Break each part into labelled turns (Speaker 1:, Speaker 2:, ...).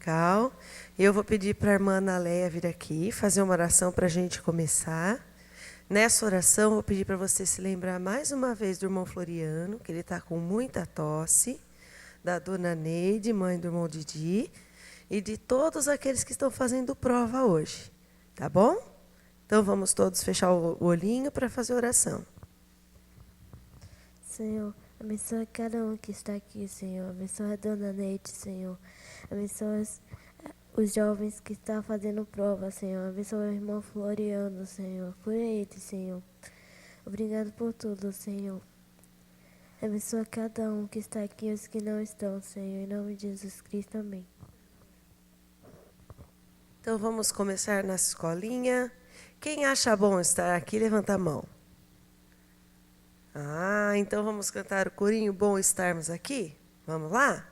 Speaker 1: dominical. Eu vou pedir para a irmã Ana Leia vir aqui fazer uma oração para a gente começar. Nessa oração, eu vou pedir para você se lembrar mais uma vez do irmão Floriano, que ele está com muita tosse, da dona Neide, mãe do irmão Didi, e de todos aqueles que estão fazendo prova hoje. Tá bom? Então, vamos todos fechar o olhinho para fazer a oração.
Speaker 2: Senhor, abençoa cada um que está aqui, Senhor. Abençoa a dona Neide, Senhor. Abençoa os jovens que estão fazendo prova, Senhor. Abençoa o irmão Floriano, Senhor. Cura ele, Senhor. Obrigado por tudo, Senhor. Abençoa cada um que está aqui e os que não estão, Senhor. Em nome de Jesus Cristo, amém.
Speaker 1: Então, vamos começar nessa escolinha. Quem acha bom estar aqui, levanta a mão. Então vamos cantar o corinho Bom Estarmos Aqui? Vamos lá?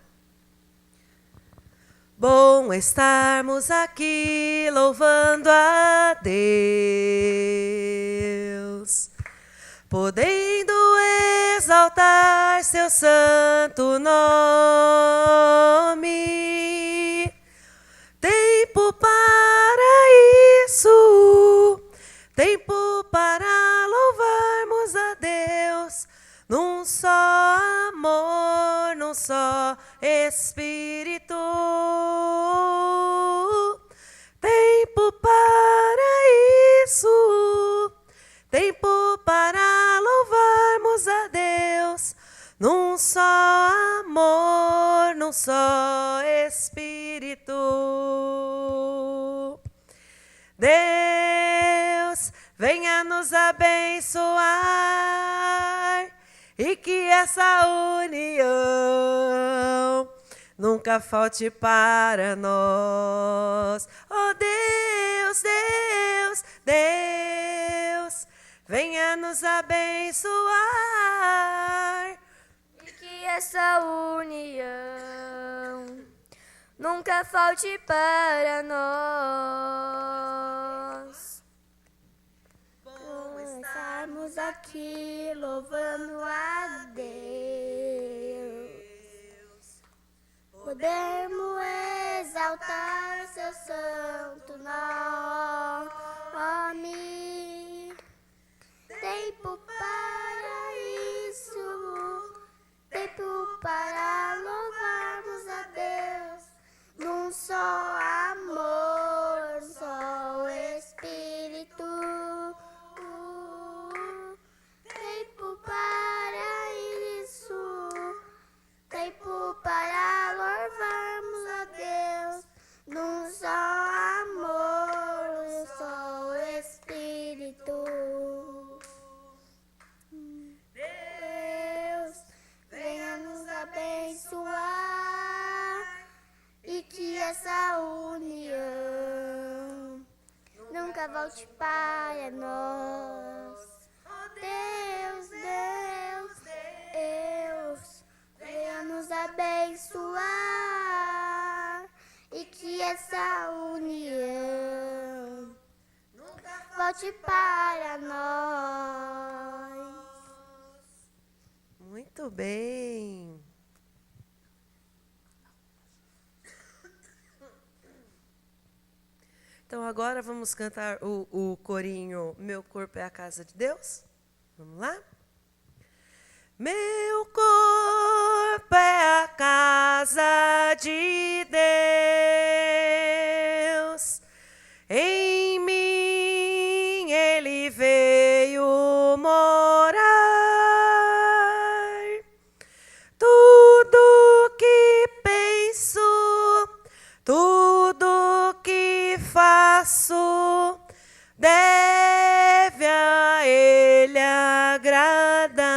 Speaker 1: Bom estarmos aqui, louvando a Deus, podendo exaltar seu santo nome. Tempo para isso, tempo para louvarmos a Deus, num só amor, num só Espírito. Tempo para isso, tempo para louvarmos a Deus, num só amor, num só Espírito. Deus, venha nos abençoar e que essa união nunca falte para nós. Oh Deus, Deus, Deus, venha nos abençoar
Speaker 3: e que essa união nunca falte para nós.
Speaker 4: Bom estarmos aqui louvando a Deus, podemos exaltar seu santo nome. Tempo para isso, tempo para louvarmos a Deus, num só amor, só Espírito. Tempo para isso, tempo para louvarmos a Deus, num só amor, só Espírito. Deus, venha nos abençoar e que essa união nunca volte para nós. Oh Deus, Deus, Deus, venha nos abençoar e que essa união nunca volte para nós.
Speaker 1: Muito bem. Então, agora vamos cantar o corinho Meu Corpo é a Casa de Deus. Vamos lá? Meu corpo é a casa de Deus, em mim ele veio morar. Tudo que penso, tudo que faço, deve a ele agradar.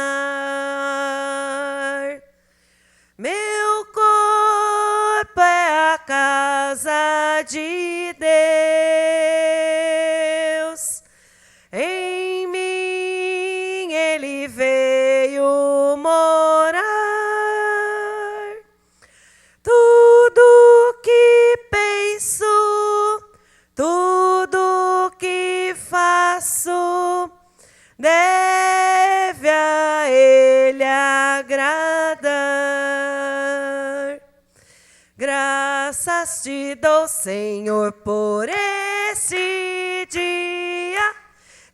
Speaker 1: Meu corpo é a casa de Deus, em mim ele veio morar. Tudo que penso, tudo que faço, deve a ele agradar. Graças Graças te dou, Senhor, por esse dia.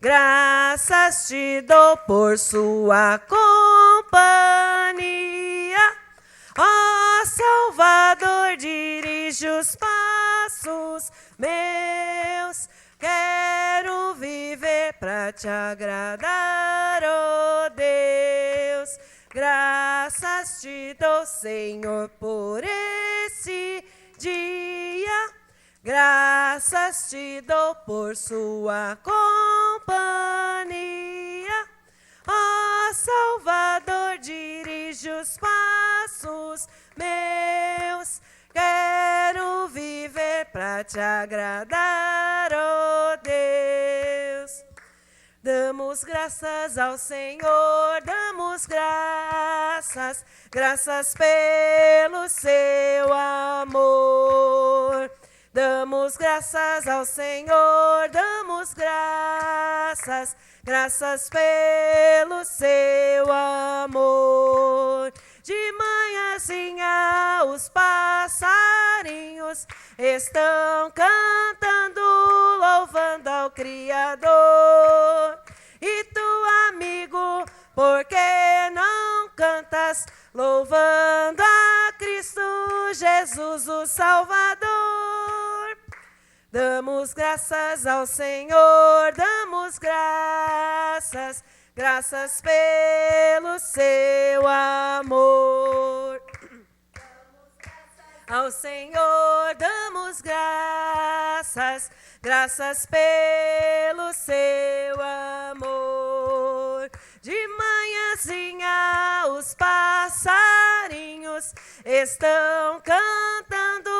Speaker 1: Graças te dou por sua companhia. Ó Salvador, dirige os passos meus. Quero viver para te agradar, ó Deus. Graças te dou, Senhor, por esse dia. Graças te dou por sua companhia. Ó Salvador, dirige os passos meus. Quero viver para te agradar, ó Deus. Damos graças ao Senhor, damos graças, graças pelo seu amor. Damos graças ao Senhor, damos graças, graças pelo seu amor. De manhãzinha os passarinhos estão cantando, louvando ao Criador. E tu, amigo, por que não cantas, louvando a Cristo Jesus, o Salvador? Damos graças ao Senhor, damos graças, graças pelo seu amor. Ao Senhor damos graças, graças pelo seu amor. De manhãzinha os passarinhos estão cantando,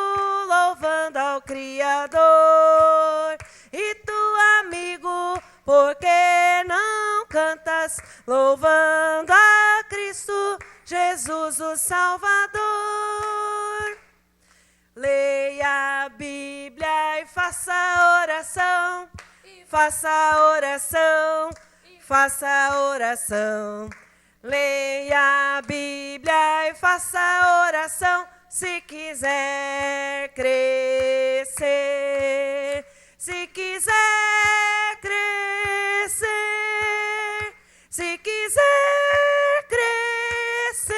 Speaker 1: louvando ao Criador. E tu, amigo, por que não cantas, louvando a Cristo Jesus, o Salvador? Leia a Bíblia e faça oração, faça oração, faça oração. Leia a Bíblia e faça oração, se quiser crescer. Se quiser crescer, se quiser crescer.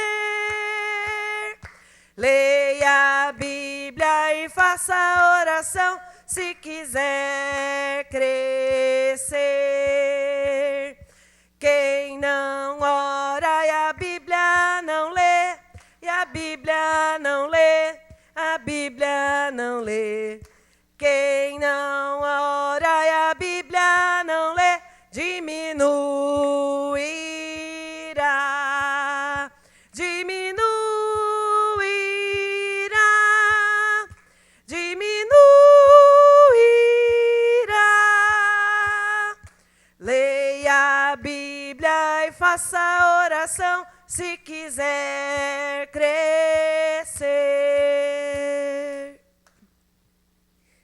Speaker 1: Leia a Bíblia e faça oração, se quiser crescer. Quem não ora e a Bíblia não lê, e a Bíblia não lê, a Bíblia não lê. Quem não ora e a Bíblia não lê, diminuirá, diminuirá, diminuirá. Leia a Bíblia e faça oração, se quiser crescer.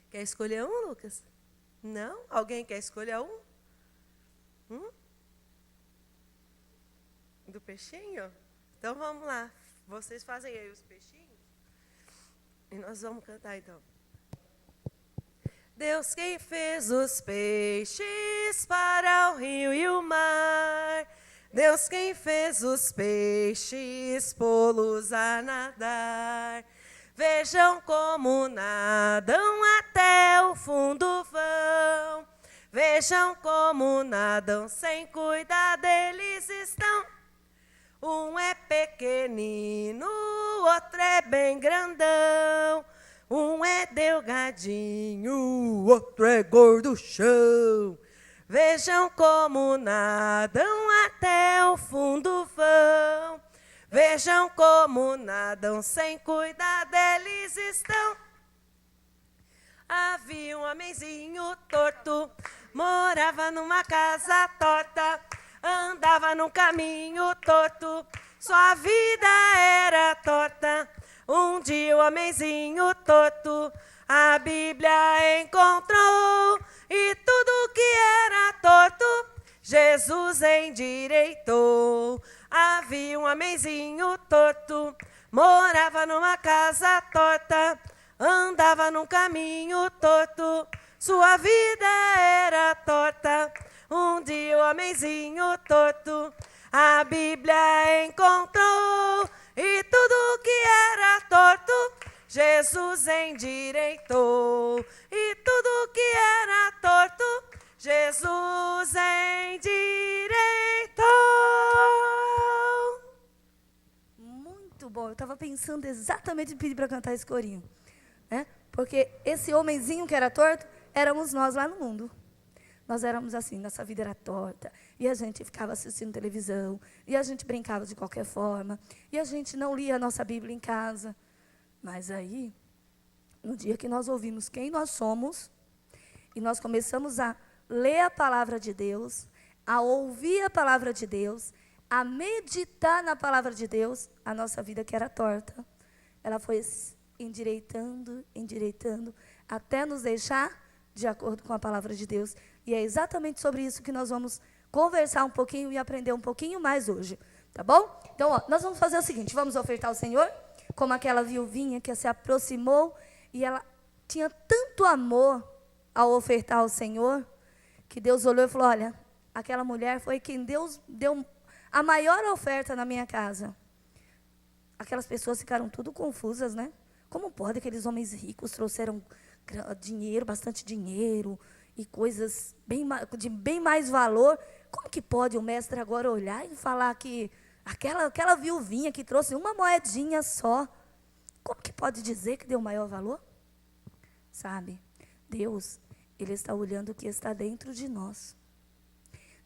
Speaker 1: Quer escolher um, Lucas? Não? Alguém quer escolher um? Do peixinho? Então vamos lá. Vocês fazem aí os peixinhos. E nós vamos cantar então. Deus quem fez os peixes para o rio e o mar. Deus quem fez os peixes pô-los a nadar. Vejam como nadam até o fundo vão. Vejam como nadam sem cuidado eles estão. Um é pequenino, o outro é bem grandão. Um é delgadinho, o outro é gorduchão. Vejam como nadam até o fundo vão. Vejam como nadam sem cuidado eles estão. Havia um homenzinho torto, morava numa casa torta, andava num caminho torto, sua vida era torta. Um dia o homenzinho torto a Bíblia encontrou, e tudo que era torto Jesus endireitou. Havia um homenzinho torto, morava numa casa torta, andava num caminho torto, sua vida era torta. Um dia o homenzinho torto a Bíblia encontrou, e tudo que era torto Jesus endireitou. E tudo que era torto Jesus endireitou.
Speaker 5: Muito bom. Eu estava pensando exatamente em pedir para cantar esse corinho, né? Porque esse homenzinho que era torto éramos nós lá no mundo. Nós éramos assim, nossa vida era torta, e a gente ficava assistindo televisão, e a gente brincava de qualquer forma, e a gente não lia a nossa Bíblia em casa. Mas aí, no dia que nós ouvimos quem nós somos, e nós começamos a ler a palavra de Deus, a ouvir a palavra de Deus, a meditar na palavra de Deus, a nossa vida que era torta, ela foi endireitando, endireitando, até nos deixar de acordo com a palavra de Deus. E é exatamente sobre isso que nós vamos conversar um pouquinho e aprender um pouquinho mais hoje, tá bom? Então, ó, nós vamos fazer o seguinte, vamos ofertar ao Senhor, como aquela viuvinha que se aproximou e ela tinha tanto amor ao ofertar ao Senhor, que Deus olhou e falou, olha, aquela mulher foi quem Deus deu a maior oferta na minha casa. Aquelas pessoas ficaram tudo confusas, né? Como pode aqueles homens ricos trouxeram dinheiro, bastante dinheiro, e coisas de bem mais valor? Como que pode o mestre agora olhar e falar que aquela viuvinha que trouxe uma moedinha só, como que pode dizer que deu maior valor? Sabe, Deus, Ele está olhando o que está dentro de nós.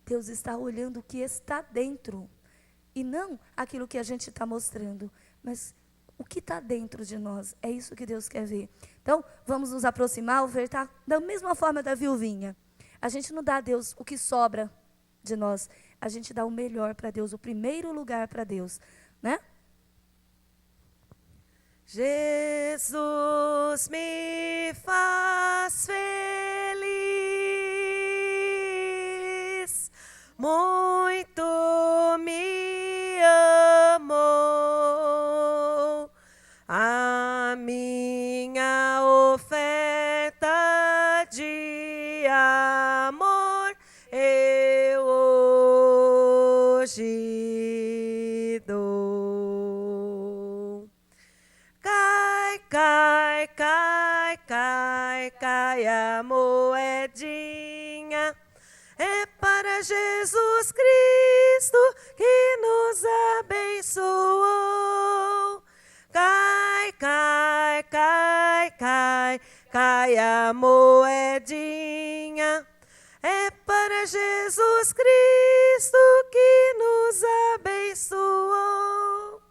Speaker 5: Deus está olhando o que está dentro, e não aquilo que a gente está mostrando, mas o que está dentro de nós. É isso que Deus quer ver. Então, vamos nos aproximar, ofertar da mesma forma da viuvinha. A gente não dá a Deus o que sobra de nós. A gente dá o melhor para Deus, o primeiro lugar para Deus, né?
Speaker 1: Jesus me faz feliz, muito me amou. A minha oferta de amor eu hoje dou. Cai, cai, cai, cai, cai a moedinha. É para Jesus Cristo que nos abençoou. Cai, cai, cai, cai, cai a moedinha. É para Jesus Cristo que nos abençoou.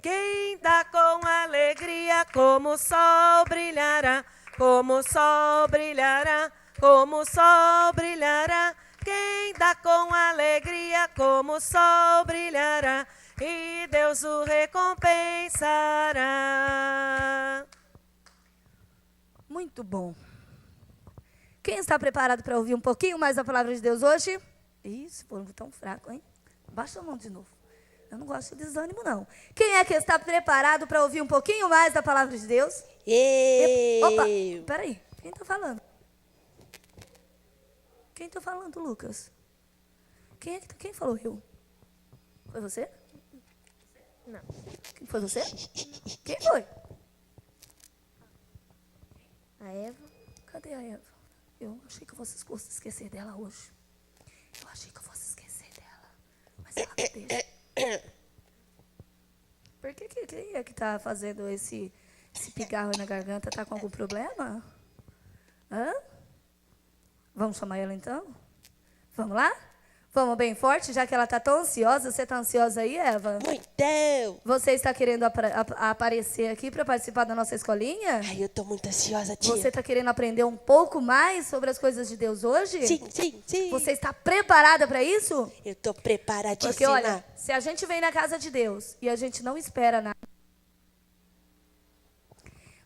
Speaker 1: Quem dá com alegria, como o sol brilhará, como o sol brilhará, como o sol brilhará. Quem dá com alegria, como o sol brilhará, e Deus o recompensará.
Speaker 5: Muito bom. Quem está preparado para ouvir um pouquinho mais a palavra de Deus hoje? Isso, povo tão fraco, hein? Baixa a mão de novo. Eu não gosto de desânimo, não. Quem é que está preparado para ouvir um pouquinho mais da palavra de Deus? Opa, peraí. Quem está falando? Quem está falando, Lucas? Quem falou eu? Foi você?
Speaker 2: Não.
Speaker 5: Foi você? Quem foi?
Speaker 2: A Eva?
Speaker 5: Cadê a Eva? Eu achei que eu fosse esquecer dela hoje. Eu achei que eu fosse esquecer dela. Mas ela não deixa. Por que quem é que está fazendo esse pigarro na garganta? Está com algum problema? Hã? Vamos chamar ela então? Vamos lá? Vamos bem forte, já que ela está tão ansiosa. Você está ansiosa aí, Eva?
Speaker 6: Muito!
Speaker 5: Você está querendo aparecer aqui para participar da nossa escolinha?
Speaker 6: Ai, eu tô muito ansiosa, tia.
Speaker 5: Você está querendo aprender um pouco mais sobre as coisas de Deus hoje?
Speaker 6: Sim, sim, sim.
Speaker 5: Você está preparada para isso?
Speaker 6: Eu tô preparadíssima.
Speaker 5: Porque, olha, se a gente vem na casa de Deus e a gente não espera nada,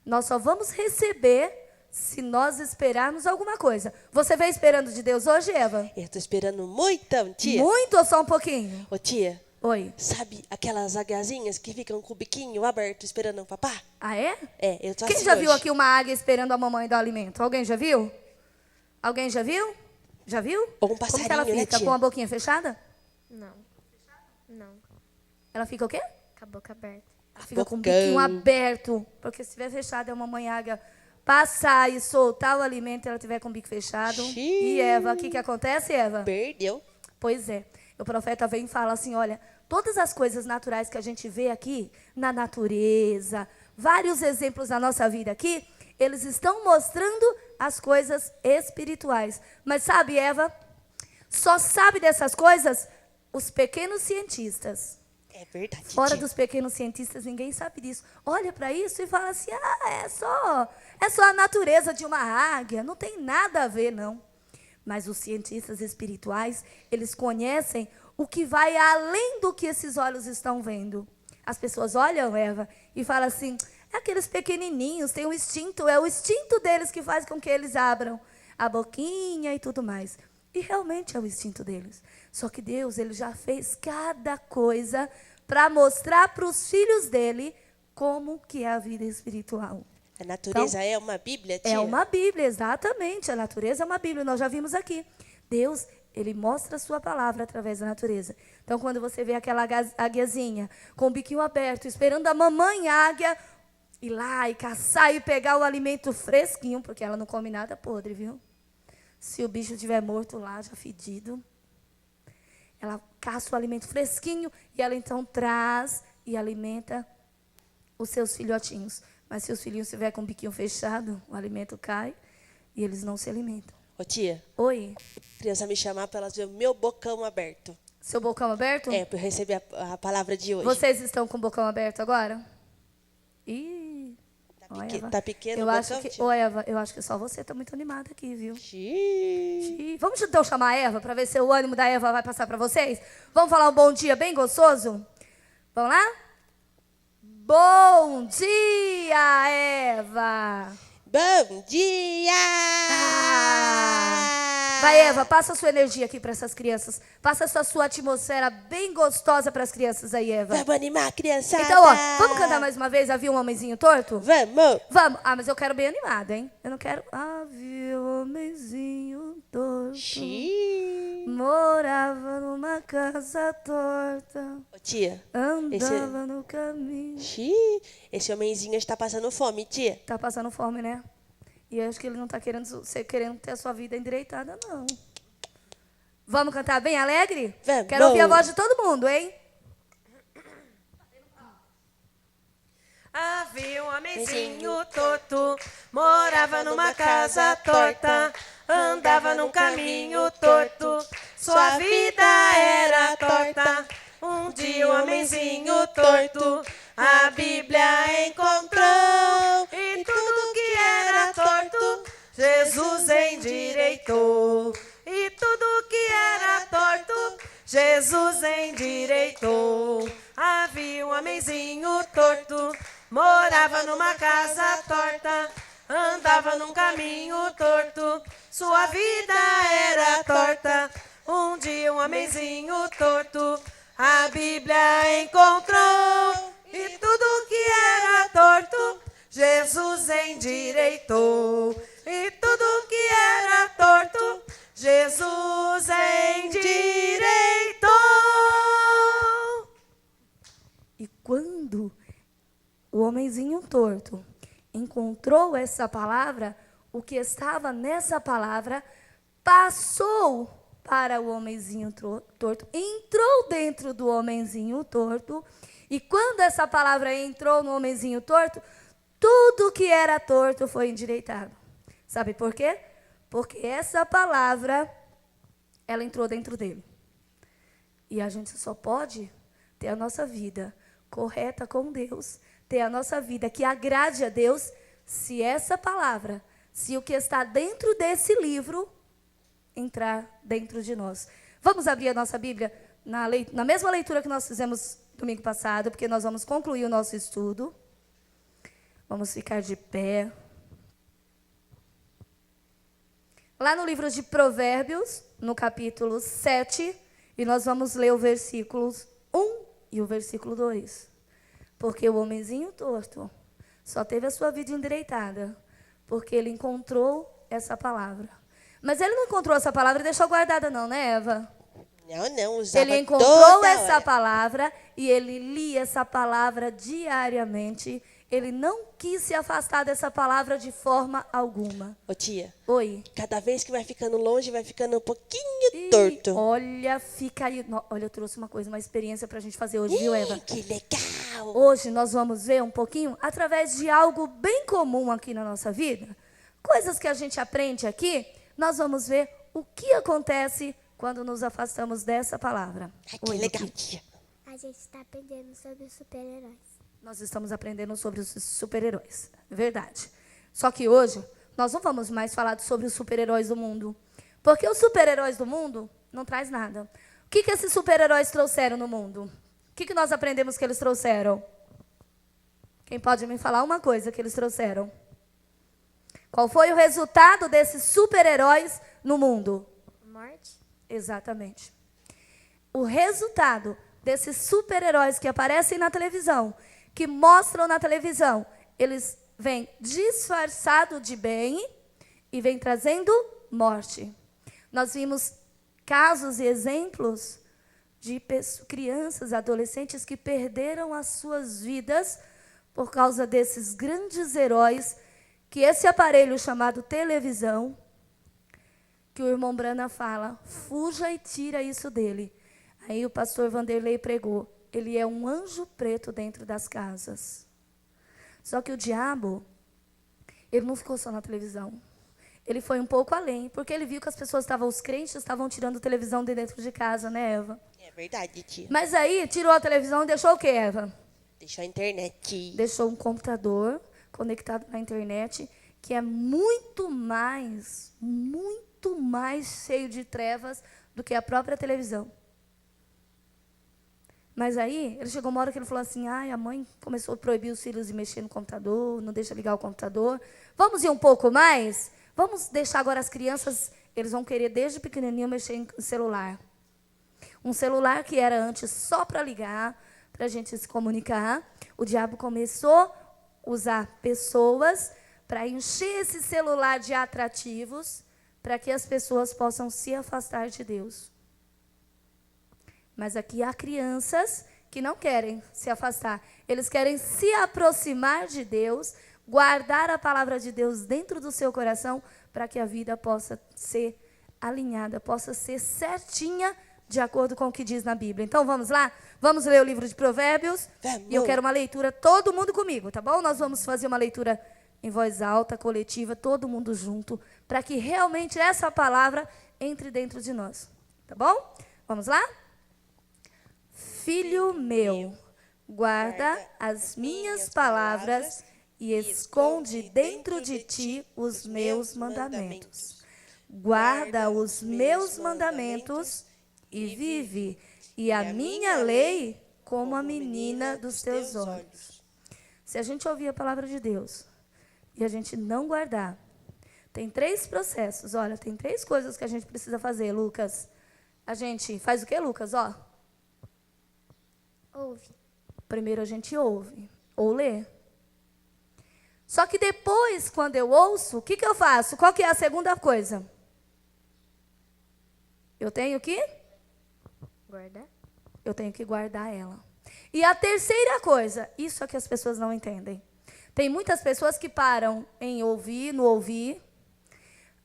Speaker 5: nós só vamos receber se nós esperarmos alguma coisa. Você veio esperando de Deus hoje, Eva?
Speaker 6: Eu tô esperando muito, tia.
Speaker 5: Muito ou só um pouquinho?
Speaker 6: Ô, tia,
Speaker 5: Oi.
Speaker 6: Sabe aquelas águiazinhas que ficam com o biquinho aberto esperando o papá?
Speaker 5: Ah, é?
Speaker 6: É, eu tô
Speaker 5: Quem
Speaker 6: assim
Speaker 5: já viu
Speaker 6: hoje.
Speaker 5: aqui uma águia esperando a mamãe dar alimento? Alguém já viu? Alguém já viu? Já viu?
Speaker 6: Ou um
Speaker 5: Como que ela
Speaker 6: passarinho, né,
Speaker 5: fica?
Speaker 6: tia?
Speaker 5: Com a boquinha fechada?
Speaker 4: Não. Não.
Speaker 5: Ela fica o quê?
Speaker 4: Com a boca aberta.
Speaker 5: Ela fica com o
Speaker 6: Bocão.
Speaker 5: biquinho aberto. Porque se estiver fechada, é uma mãe águia passar e soltar o alimento, ela tiver com o bico fechado.
Speaker 6: Xiii.
Speaker 5: E Eva, o que, que acontece, Eva?
Speaker 6: Perdeu.
Speaker 5: Pois é. O profeta vem e fala assim, olha, todas as coisas naturais que a gente vê aqui, na natureza, vários exemplos da nossa vida aqui, eles estão mostrando as coisas espirituais. Mas sabe, Eva, só sabe dessas coisas os pequenos cientistas.
Speaker 6: É verdade,
Speaker 5: Fora
Speaker 6: tia.
Speaker 5: dos pequenos cientistas, ninguém sabe disso. Olha para isso e fala assim, é só a natureza de uma águia, não tem nada a ver, não. Mas os cientistas espirituais, eles conhecem o que vai além do que esses olhos estão vendo. As pessoas olham, Eva, e falam assim, é aqueles pequenininhos, tem um instinto, é o instinto deles que faz com que eles abram a boquinha e tudo mais. E realmente é o instinto deles. Só que Deus, ele já fez cada coisa para mostrar para os filhos dele como que é a vida espiritual.
Speaker 6: A natureza é uma bíblia, tia?
Speaker 5: É uma Bíblia, exatamente. A natureza é uma Bíblia, nós já vimos aqui. Deus, ele mostra a sua palavra através da natureza. Então, quando você vê aquela águiazinha com o biquinho aberto, esperando a mamãe águia ir lá e caçar e pegar o alimento fresquinho, porque ela não come nada podre, viu? Se o bicho estiver morto lá, já fedido, ela caça o alimento fresquinho e ela então traz e alimenta os seus filhotinhos. Mas se os filhinhos estiverem com o biquinho fechado, o alimento cai e eles não se alimentam.
Speaker 6: Ô, tia,
Speaker 5: Oi,
Speaker 6: a criança me chamar pra elas ver o meu bocão aberto.
Speaker 5: seu bocão aberto?
Speaker 6: É, pra eu receber a palavra de hoje.
Speaker 5: Vocês estão com o bocão aberto agora? Ih, ó, Eva.
Speaker 6: Tá pequeno
Speaker 5: eu
Speaker 6: o
Speaker 5: acho
Speaker 6: bocão,
Speaker 5: que,
Speaker 6: tia?
Speaker 5: ô, Eva, eu acho que só você está muito animada aqui, viu?
Speaker 6: Xiii.
Speaker 5: Ih, vamos então chamar a Eva para ver se o ânimo da Eva vai passar para vocês? Vamos falar um bom dia bem gostoso? Vamos lá? Bom dia, Eva!
Speaker 6: Bom dia!
Speaker 5: Vai, Eva, passa a sua energia aqui para essas crianças. Passa essa sua atmosfera bem gostosa para as crianças aí, Eva.
Speaker 6: Vamos animar a criançada!
Speaker 5: Então, ó, vamos cantar mais uma vez? Havia um homenzinho torto?
Speaker 6: Vamos!
Speaker 5: Vamos. Ah, mas eu quero bem animada, hein? Eu não quero... Havia um homenzinho torto.
Speaker 6: Xiii.
Speaker 5: Morava numa casa torta.
Speaker 6: Ô, tia,
Speaker 5: Andava no caminho.
Speaker 6: xiii, esse homenzinho está passando fome, tia.
Speaker 5: Tá passando fome, né? E eu acho que ele não tá querendo ter a sua vida endireitada, não. Vamos cantar bem alegre?
Speaker 6: Vamos.
Speaker 5: Quero ouvir a voz de todo mundo, hein?
Speaker 1: Havia um homenzinho torto, morava numa casa torta, andava num caminho torto, sua vida era torta. Um dia o homenzinho torto a Bíblia encontrou, e tudo que era torto Jesus endireitou. E tudo que era torto Jesus endireitou. Havia um homenzinho torto, morava numa casa torta, andava num caminho torto, sua vida era torta. Um dia um homenzinho torto a Bíblia encontrou, e tudo que era torto Jesus endireitou. E tudo que era torto Jesus endireitou.
Speaker 5: E quando o homenzinho torto encontrou essa palavra, o que estava nessa palavra passou para o homenzinho torto, entrou dentro do homenzinho torto, e quando essa palavra entrou no homenzinho torto, tudo que era torto foi endireitado. Sabe por quê? Porque essa palavra, ela entrou dentro dele. E a gente só pode ter a nossa vida correta com Deus, ter a nossa vida que agrade a Deus, se essa palavra, se o que está dentro desse livro entrar dentro de nós. Vamos abrir a nossa Bíblia na mesma leitura que nós fizemos domingo passado, porque nós vamos concluir o nosso estudo. Vamos ficar de pé. Lá no livro de Provérbios, no capítulo 7, e nós vamos ler o versículos 1 e o versículo 2. Porque o homenzinho torto só teve a sua vida endireitada porque ele encontrou essa palavra. Mas ele não encontrou essa palavra e deixou guardada não, né, Eva?
Speaker 6: Não, usava
Speaker 5: Ele encontrou
Speaker 6: toda
Speaker 5: essa
Speaker 6: hora.
Speaker 5: palavra e ele lia essa palavra diariamente. Ele não quis se afastar dessa palavra de forma alguma.
Speaker 6: Ô tia,
Speaker 5: Oi.
Speaker 6: cada vez que vai ficando longe, vai ficando um pouquinho
Speaker 5: Ih,
Speaker 6: torto.
Speaker 5: olha, fica aí. Olha, eu trouxe uma experiência pra gente fazer hoje, viu, Eva?
Speaker 6: Que legal.
Speaker 5: Hoje nós vamos ver um pouquinho através de algo bem comum aqui na nossa vida. Coisas que a gente aprende aqui, nós vamos ver o que acontece quando nos afastamos dessa palavra.
Speaker 6: Ai, que
Speaker 5: Oi,
Speaker 6: legal,
Speaker 5: Luqui.
Speaker 6: tia.
Speaker 2: A gente está aprendendo sobre os super-heróis.
Speaker 5: Nós estamos aprendendo sobre os super-heróis. Verdade. Só que hoje, nós não vamos mais falar sobre os super-heróis do mundo. Porque os super-heróis do mundo não traz nada. O que esses super-heróis trouxeram no mundo? O que nós aprendemos que eles trouxeram? Quem pode me falar uma coisa que eles trouxeram? Qual foi o resultado desses super-heróis no mundo?
Speaker 4: Morte?
Speaker 5: Exatamente. O resultado desses super-heróis que aparecem na televisão, que mostram na televisão, eles vêm disfarçados de bem e vêm trazendo morte. Nós vimos casos e exemplos de crianças, adolescentes que perderam as suas vidas por causa desses grandes heróis, que esse aparelho chamado televisão, que o irmão Brana fala, fuja e tira isso dele. Aí o pastor Vanderlei pregou, ele é um anjo preto dentro das casas. Só que o diabo, ele não ficou só na televisão. Ele foi um pouco além, porque ele viu que as pessoas estavam, os crentes estavam tirando televisão de dentro de casa, né, Eva?
Speaker 6: É verdade, tia.
Speaker 5: Mas aí tirou a televisão e deixou o quê, Eva?
Speaker 6: Deixou a internet.
Speaker 5: Deixou um computador conectado na internet, que é muito mais cheio de trevas do que a própria televisão. Mas aí, ele chegou uma hora que ele falou assim, a mãe começou a proibir os filhos de mexer no computador, não deixa ligar o computador. Vamos ir um pouco mais? Vamos deixar agora as crianças, eles vão querer desde pequenininho mexer em celular. Um celular que era antes só para ligar, para a gente se comunicar. O diabo começou a usar pessoas para encher esse celular de atrativos, para que as pessoas possam se afastar de Deus. Mas aqui há crianças que não querem se afastar. Eles querem se aproximar de Deus, guardar a palavra de Deus dentro do seu coração, para que a vida possa ser alinhada, possa ser certinha, de acordo com o que diz na Bíblia. Então, vamos lá? Vamos ler o livro de Provérbios?
Speaker 6: Vamos.
Speaker 5: E eu quero uma leitura, todo mundo comigo, tá bom? Nós vamos fazer uma leitura em voz alta, coletiva, todo mundo junto, para que realmente essa palavra entre dentro de nós. Tá bom? Vamos lá? Filho meu, guarda as minhas palavras e esconde dentro de ti os meus mandamentos. Guarda os meus mandamentos e vive, e a minha lei como a menina dos teus olhos. Se a gente ouvir a palavra de Deus e a gente não guardar, tem 3 processos. Olha, tem 3 coisas que a gente precisa fazer, Lucas. A gente faz o quê, Lucas?
Speaker 2: Ouve.
Speaker 5: Primeiro a gente ouve ou lê. Só que depois, quando eu ouço, o que eu faço? Qual que é a segunda coisa? Eu tenho que?
Speaker 4: Guardar?
Speaker 5: Eu tenho que guardar ela. E a terceira coisa, isso é que as pessoas não entendem. Tem muitas pessoas que param em ouvir, no ouvir.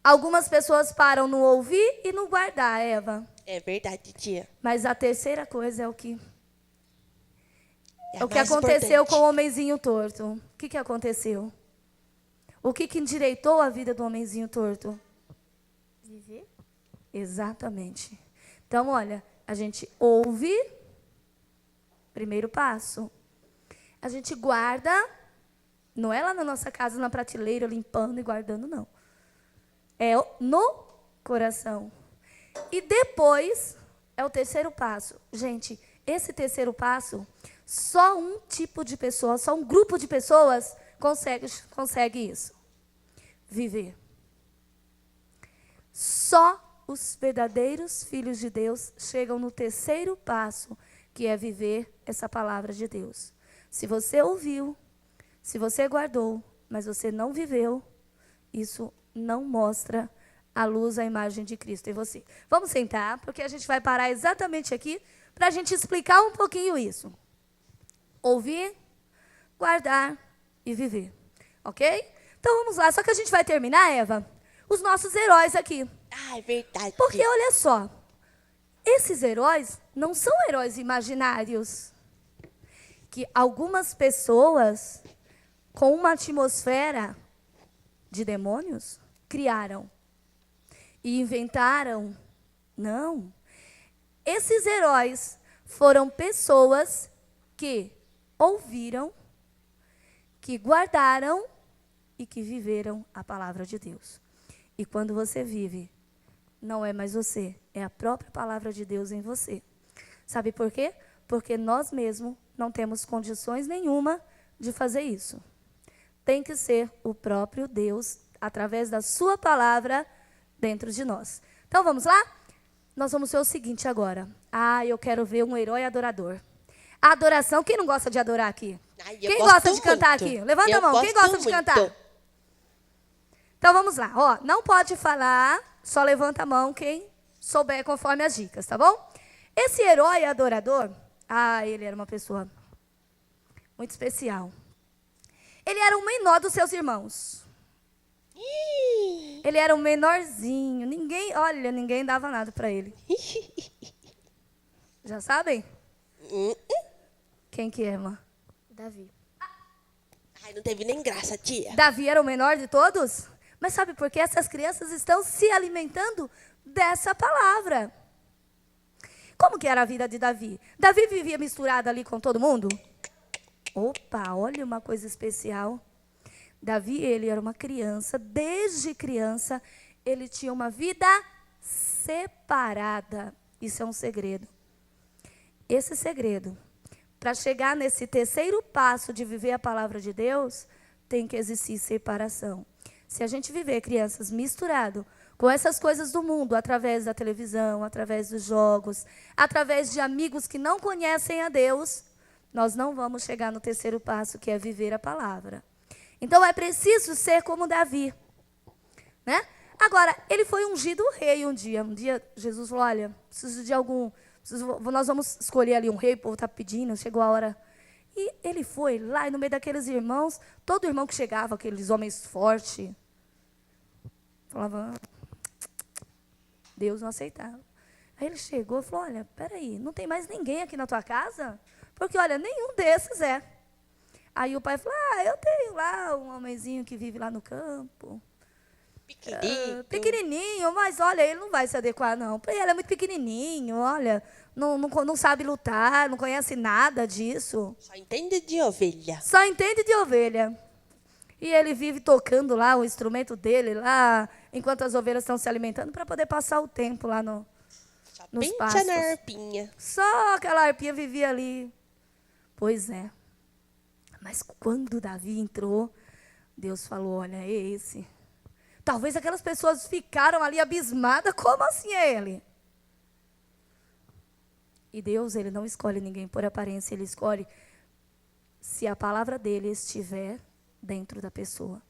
Speaker 5: Algumas pessoas param no ouvir e no guardar, Eva.
Speaker 6: É verdade, tia.
Speaker 5: Mas a terceira coisa é o que
Speaker 6: É
Speaker 5: o que
Speaker 6: mais
Speaker 5: aconteceu
Speaker 6: importante.
Speaker 5: com o homenzinho torto. O que aconteceu? O que endireitou a vida do homenzinho torto?
Speaker 4: Viver?
Speaker 5: Exatamente. Então, olha, a gente ouve, primeiro passo. A gente guarda, não é lá na nossa casa, na prateleira, limpando e guardando, não. É no coração. E depois, é o terceiro passo. Gente, esse terceiro passo, só um tipo de pessoa, só um grupo de pessoas consegue isso. Viver. Só os verdadeiros filhos de Deus chegam no terceiro passo, que que é viver essa palavra de Deus. Se você ouviu, se você guardou, mas você não viveu, isso não mostra a luz, a imagem de Cristo em você. Vamos sentar, porque a gente vai parar exatamente aqui para a gente explicar um pouquinho isso. Ouvir, guardar e viver. Ok? Então vamos lá. Só que a gente vai terminar, Eva, os nossos heróis aqui.
Speaker 6: Ah, é verdade.
Speaker 5: Porque olha só, esses heróis não são heróis imaginários. Que algumas pessoas, com uma atmosfera de demônios, criaram e inventaram. Não. Esses heróis foram pessoas que ouviram, que guardaram e que viveram a palavra de Deus. E quando você vive, não é mais você, é a própria palavra de Deus em você. Sabe por quê? Porque nós mesmos não temos condições nenhuma de fazer isso. Tem que ser o próprio Deus, através da sua palavra, dentro de nós. Então, vamos lá? Nós vamos ver o seguinte agora. Eu quero ver um herói adorador. A adoração, quem não gosta de adorar aqui?
Speaker 6: Ai, eu
Speaker 5: Quem
Speaker 6: gosto
Speaker 5: gosta de cantar
Speaker 6: muito.
Speaker 5: aqui? Levanta a
Speaker 6: Eu
Speaker 5: mão, quem
Speaker 6: gosto
Speaker 5: gosta de
Speaker 6: muito.
Speaker 5: cantar? Então, vamos lá. Ó, não pode falar, só levanta a mão quem souber conforme as dicas, tá bom? Esse herói adorador, ele era uma pessoa muito especial. Ele era o menor dos seus irmãos. Ele era o menorzinho. Ninguém dava nada para ele. Já sabem? Quem que é, irmã?
Speaker 4: Davi.
Speaker 6: Ai, não teve nem graça, tia.
Speaker 5: Davi era o menor de todos? Mas sabe por que essas crianças estão se alimentando dessa palavra? Como que era a vida de Davi? Davi vivia misturado ali com todo mundo? Opa, olha uma coisa especial. Davi, ele era uma criança, desde criança, ele tinha uma vida separada. Isso é um segredo. Esse segredo, para chegar nesse terceiro passo de viver a palavra de Deus, tem que existir separação. Se a gente viver, crianças, misturado com essas coisas do mundo, através da televisão, através dos jogos, através de amigos que não conhecem a Deus, nós não vamos chegar no terceiro passo, que é viver a palavra. Então, é preciso ser como Davi, né? Agora, ele foi ungido rei um dia. Um dia, Jesus falou, olha, nós vamos escolher ali um rei, o povo está pedindo, chegou a hora. E ele foi lá, e no meio daqueles irmãos, todo irmão que chegava, aqueles homens fortes, falava, Deus não aceitava. Aí ele chegou e falou, olha, peraí, não tem mais ninguém aqui na tua casa? Porque, olha, nenhum desses é. Aí o pai falou, eu tenho lá um homenzinho que vive lá no campo. Pequenininho, mas olha, ele não vai se adequar, não. Ele é muito pequenininho, olha, não sabe lutar, não conhece nada disso.
Speaker 6: Só entende de ovelha.
Speaker 5: Só entende de ovelha. E ele vive tocando lá o instrumento dele, lá, enquanto as ovelhas estão se alimentando, para poder passar o tempo lá nos
Speaker 6: Pincha
Speaker 5: pastos.
Speaker 6: na arpinha.
Speaker 5: Só aquela arpinha vivia ali. Pois é. Mas quando Davi entrou, Deus falou, olha, é esse. Talvez aquelas pessoas ficaram ali abismadas, como assim é ele? E Deus, ele não escolhe ninguém por aparência, ele escolhe se a palavra dele estiver dentro da pessoa.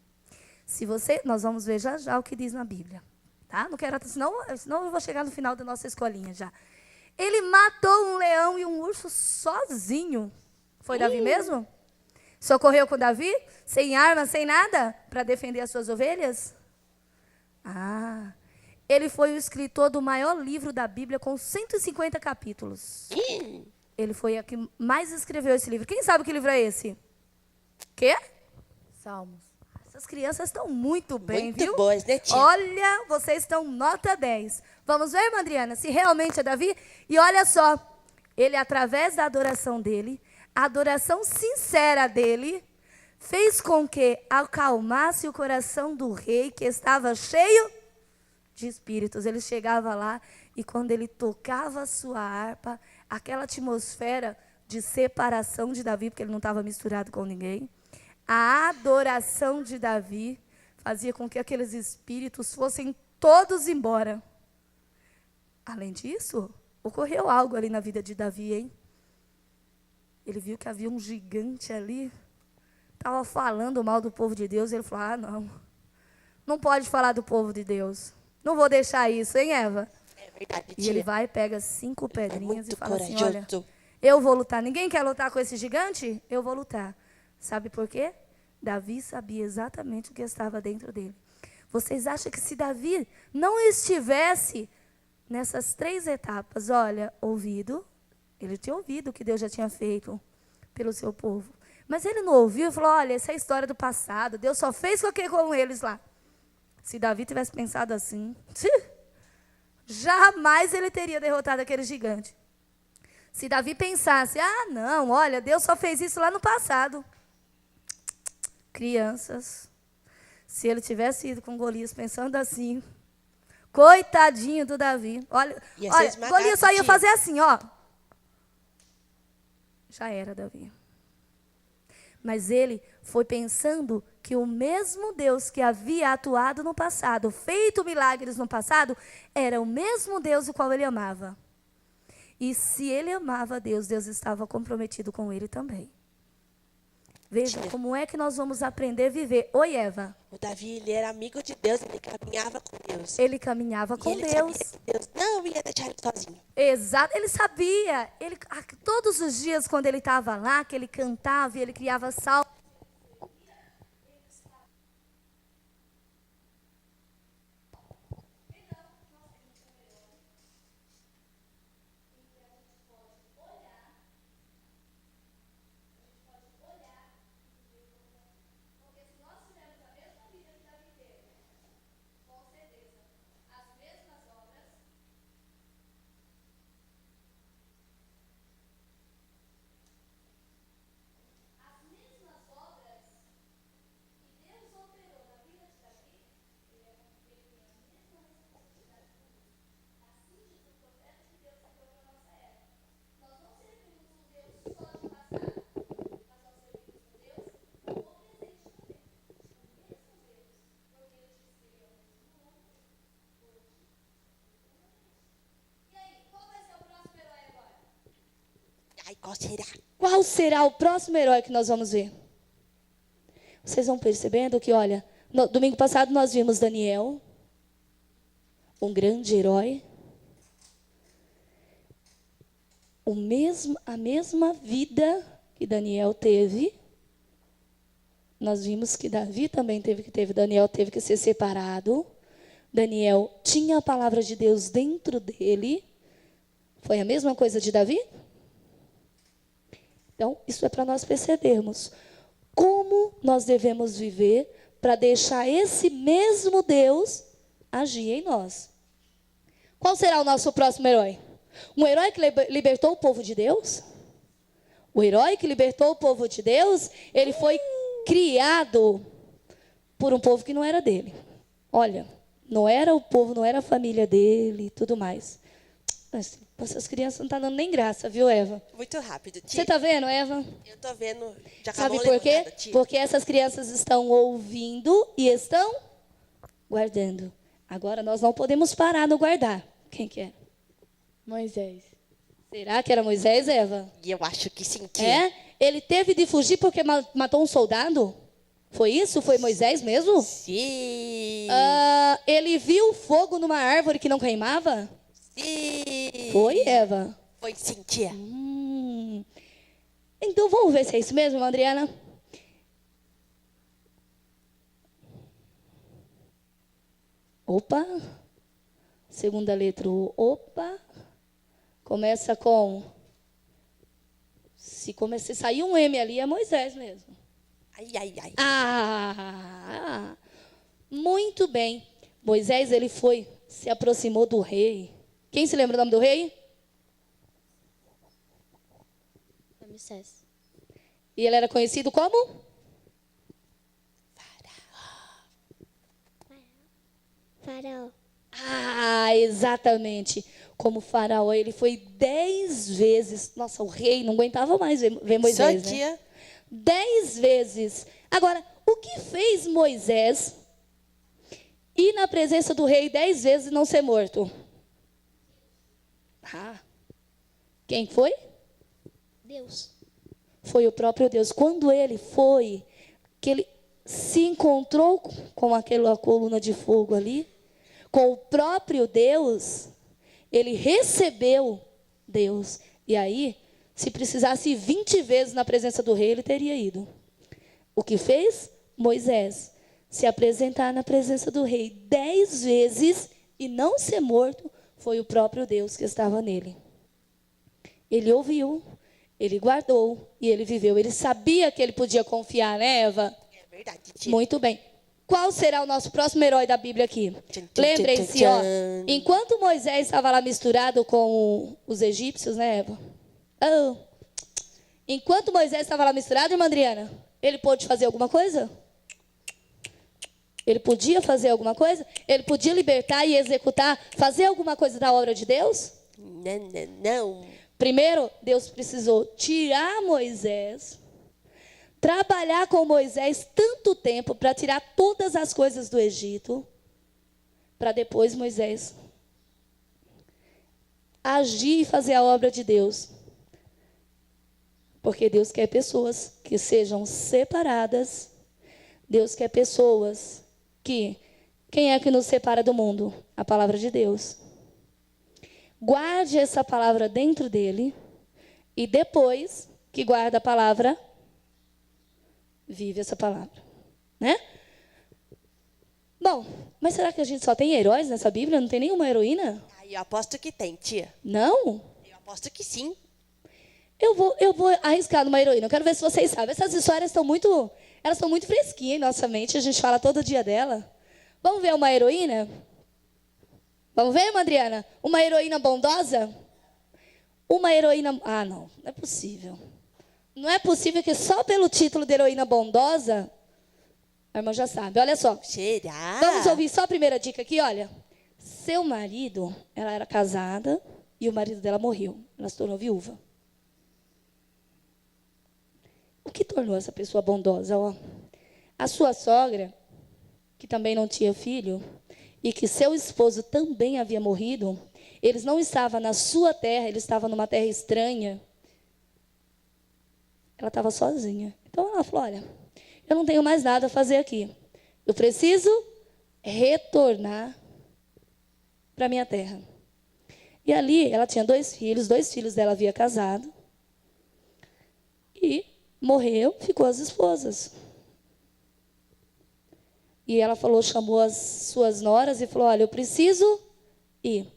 Speaker 5: Nós vamos ver já o que diz na Bíblia. Tá? Não quero, senão eu vou chegar no final da nossa escolinha já. Ele matou um leão e um urso sozinho. Foi Davi mesmo? Socorreu com Davi? Sem arma, sem nada? Para defender as suas ovelhas? Ele foi o escritor do maior livro da Bíblia, com 150 capítulos. Ele foi a que mais escreveu esse livro. Quem sabe que livro é esse? Quê?
Speaker 4: Salmos.
Speaker 5: Essas crianças estão muito bem,
Speaker 6: Muito
Speaker 5: viu?
Speaker 6: boas, né, tia?
Speaker 5: Olha, vocês estão nota 10. Vamos ver, irmã Adriana, se realmente é Davi? E olha só, ele, através da adoração dele, a adoração sincera dele, fez com que acalmasse o coração do rei, que estava cheio de espíritos. Ele chegava lá e quando ele tocava a sua harpa, aquela atmosfera de separação de Davi, porque ele não estava misturado com ninguém, a adoração de Davi fazia com que aqueles espíritos fossem todos embora. Além disso, ocorreu algo ali na vida de Davi, hein? ele viu que havia um gigante ali, estava falando mal do povo de Deus, ele falou, não pode falar do povo de Deus. Não vou deixar isso, hein, Eva?
Speaker 6: É verdade,
Speaker 5: E ele
Speaker 6: tia.
Speaker 5: vai, pega 5 pedrinhas
Speaker 6: muito
Speaker 5: e fala assim,
Speaker 6: corajoso.
Speaker 5: olha, eu vou lutar. Ninguém quer lutar com esse gigante? Eu vou lutar. Sabe por quê? Davi sabia exatamente o que estava dentro dele. Vocês acham que se Davi não estivesse nessas 3 etapas, olha, ouvido, ele tinha ouvido o que Deus já tinha feito pelo seu povo. Mas ele não ouviu e falou, olha, essa é a história do passado, Deus só fez com eles lá. Se Davi tivesse pensado assim, jamais ele teria derrotado aquele gigante. Se Davi pensasse, não, olha, Deus só fez isso lá no passado. Crianças, se ele tivesse ido com Golias pensando assim, coitadinho do Davi. Olha,
Speaker 6: Ia ser esmagado,
Speaker 5: Golias só ia
Speaker 6: tia.
Speaker 5: fazer assim, ó. Já era, Davi. Mas ele foi pensando que o mesmo Deus que havia atuado no passado, feito milagres no passado, era o mesmo Deus o qual ele amava. E se ele amava a Deus, Deus estava comprometido com ele também. Veja como é que nós vamos aprender a viver. Oi, Eva.
Speaker 6: O Davi, ele era amigo de Deus, ele caminhava com Deus.
Speaker 5: Ele caminhava com
Speaker 6: e ele
Speaker 5: Deus.
Speaker 6: sabia que Deus não ia deixar ele sozinho.
Speaker 5: Exato, ele sabia. Todos os dias, quando ele estava lá, que ele cantava e ele criava salmos.
Speaker 6: Ai, qual será?
Speaker 5: Qual será o próximo herói que nós vamos ver? Vocês vão percebendo que, olha, no domingo passado nós vimos Daniel, um grande herói, a mesma vida que Daniel teve. Nós vimos que Davi também teve, Daniel teve que ser separado. Daniel tinha a palavra de Deus dentro dele. Foi a mesma coisa de Davi? Então, isso é para nós percebermos como nós devemos viver para deixar esse mesmo Deus agir em nós. Qual será o nosso próximo herói? Um herói que libertou o povo de Deus? O herói que libertou o povo de Deus, ele foi criado por um povo que não era dele. Olha, não era o povo, não era a família dele e tudo mais. Mas essas crianças não estão dando nem graça, viu, Eva?
Speaker 6: Muito rápido, tia.
Speaker 5: Você está vendo, Eva?
Speaker 6: Eu tô vendo. Já
Speaker 5: Sabe
Speaker 6: acabou
Speaker 5: por quê?
Speaker 6: levantada, tia.
Speaker 5: Porque essas crianças estão ouvindo e estão guardando. Agora nós não podemos parar no guardar. Quem que é?
Speaker 4: Moisés.
Speaker 5: Será que era Moisés, Eva?
Speaker 6: E eu acho que sim, tia.
Speaker 5: É? Ele teve de fugir porque matou um soldado? Foi isso? Foi Moisés mesmo?
Speaker 6: Sim.
Speaker 5: Ele viu fogo numa árvore que não queimava?
Speaker 6: Sim.
Speaker 5: Foi, Eva?
Speaker 6: Foi sim, tia.
Speaker 5: Então vamos ver se é isso mesmo, Adriana? Opa. Segunda letra, opa. Começa com... Se sair um M ali, é Moisés mesmo.
Speaker 6: Ai, ai, ai.
Speaker 5: Muito bem. Moisés, ele se aproximou do rei. Quem se lembra o nome do rei?
Speaker 2: Ramsés.
Speaker 5: E ele era conhecido como?
Speaker 2: Faraó.
Speaker 5: Exatamente. Como faraó, ele foi 10 vezes. Nossa, o rei não aguentava mais ver Moisés,
Speaker 6: Só,
Speaker 5: né?
Speaker 6: tia.
Speaker 5: 10 vezes. Agora, o que fez Moisés ir na presença do rei 10 vezes e não ser morto? Quem foi?
Speaker 2: Deus.
Speaker 5: foi o próprio Deus. Quando ele foi, que ele se encontrou com aquela coluna de fogo ali, com o próprio Deus, ele recebeu Deus. E aí, se precisasse ir 20 vezes na presença do rei, ele teria ido. O que fez? Moisés se apresentar na presença do rei 10 vezes e não ser morto, foi o próprio Deus que estava nele. Ele ouviu, ele guardou e ele viveu. Ele sabia que ele podia confiar, né, Eva?
Speaker 6: É verdade, tia.
Speaker 5: Muito bem. Qual será o nosso próximo herói da Bíblia aqui?
Speaker 6: Tchan, tchan,
Speaker 5: Lembrem-se,
Speaker 6: tchan,
Speaker 5: ó,
Speaker 6: tchan.
Speaker 5: enquanto Moisés estava lá misturado com os egípcios, né, Eva? Oh. Enquanto Moisés estava lá misturado, irmã Adriana, ele pôde fazer alguma coisa? Ele podia fazer alguma coisa? Ele podia libertar e executar, fazer alguma coisa da obra de Deus?
Speaker 6: Não.
Speaker 5: Primeiro, Deus precisou tirar Moisés, trabalhar com Moisés tanto tempo para tirar todas as coisas do Egito, para depois Moisés agir e fazer a obra de Deus. Porque Deus quer pessoas que sejam separadas. Deus quer pessoas que... Quem é que nos separa do mundo? A palavra de Deus. Guarde essa palavra dentro dele. E depois que guarda a palavra, vive essa palavra. Né? Bom, mas será que a gente só tem heróis nessa Bíblia? Não tem nenhuma heroína?
Speaker 6: Eu aposto que tem, tia.
Speaker 5: Não?
Speaker 6: Eu aposto que sim.
Speaker 5: Eu vou arriscar numa heroína. Eu quero ver se vocês sabem. Essas histórias estão muito fresquinhas em nossa mente. A gente fala todo dia dela. Vamos ver uma heroína? Vamos ver, irmã Adriana? Uma heroína bondosa? Uma heroína... Ah, não é possível. Não é possível que só pelo título de heroína bondosa, a irmã já sabe. Olha só.
Speaker 6: Será?
Speaker 5: Vamos ouvir só a primeira dica aqui, olha. Seu marido, ela era casada e o marido dela morreu. Ela se tornou viúva. O que tornou essa pessoa bondosa? Ó, a sua sogra, que também não tinha filho, e que seu esposo também havia morrido, eles não estavam na sua terra, eles estavam numa terra estranha. Ela estava sozinha. Então ela falou, olha, eu não tenho mais nada a fazer aqui. Eu preciso retornar para a minha terra. E ali ela tinha 2 filhos dela havia casado. E morreu, ficou as esposas. E ela falou, chamou as suas noras e falou, olha, eu preciso ir.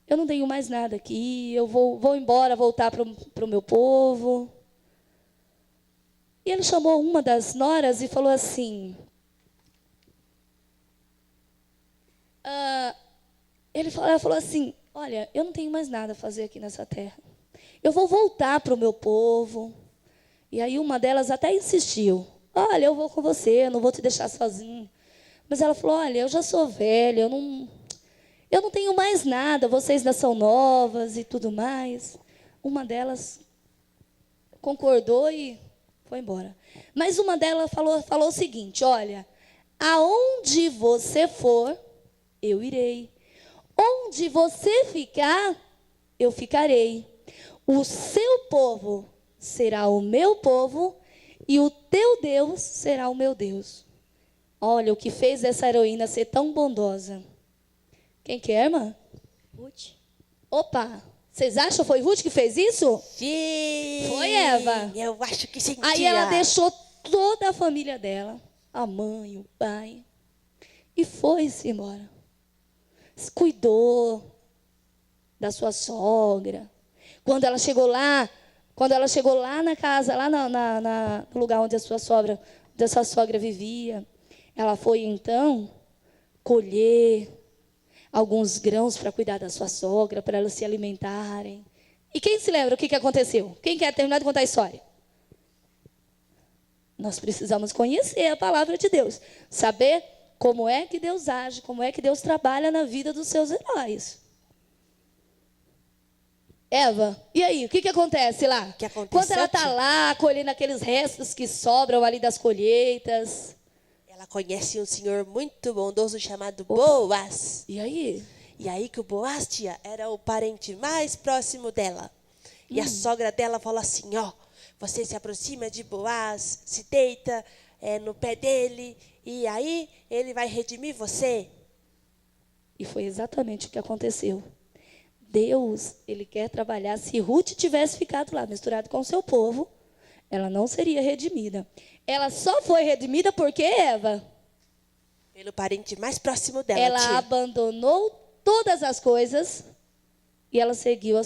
Speaker 5: Eu não tenho mais nada aqui, eu vou embora, voltar para o meu povo. E ele chamou uma das noras e falou assim, ela falou assim, olha, eu não tenho mais nada a fazer aqui nessa terra. Eu vou voltar para o meu povo. E aí uma delas até insistiu. Olha, eu vou com você, eu não vou te deixar sozinho. Mas ela falou, olha, eu já sou velha, eu não tenho mais nada, vocês ainda são novas e tudo mais. Uma delas concordou e foi embora. Mas uma delas falou o seguinte, olha, aonde você for, eu irei. Onde você ficar, eu ficarei. O seu povo será o meu povo e o teu Deus será o meu Deus. Olha o que fez essa heroína ser tão bondosa. Quem que é, irmã?
Speaker 4: Ruth.
Speaker 5: Opa, vocês acham que foi Ruth que fez isso?
Speaker 6: Sim.
Speaker 5: Foi, Eva?
Speaker 6: Eu acho que sim, tia.
Speaker 5: Aí ela deixou toda a família dela, a mãe, o pai, e foi-se embora. Cuidou da sua sogra. Quando ela chegou lá na casa, lá no lugar onde a sua sogra vivia, ela foi então colher alguns grãos para cuidar da sua sogra, para elas se alimentarem. E quem se lembra o que aconteceu? Quem quer terminar de contar a história? Nós precisamos conhecer a palavra de Deus, saber como é que Deus age, como é que Deus trabalha na vida dos seus heróis. Eva, e aí, o que acontece lá?
Speaker 6: Que aconteceu,
Speaker 5: quando ela está lá, colhendo aqueles restos que sobram ali das colheitas.
Speaker 6: Ela conhece um senhor muito bondoso chamado Boaz.
Speaker 5: E aí?
Speaker 6: E aí que o Boaz, tia, era o parente mais próximo dela. E a sogra dela falou assim, ó, você se aproxima de Boaz, se deita no pé dele, e aí ele vai redimir você.
Speaker 5: E foi exatamente o que aconteceu. Deus, ele quer trabalhar. Se Ruth tivesse ficado lá, misturado com o seu povo, ela não seria redimida. Ela só foi redimida porque, Eva,
Speaker 6: Pelo parente mais próximo dela,
Speaker 5: ela
Speaker 6: tia.
Speaker 5: abandonou todas as coisas e ela seguiu a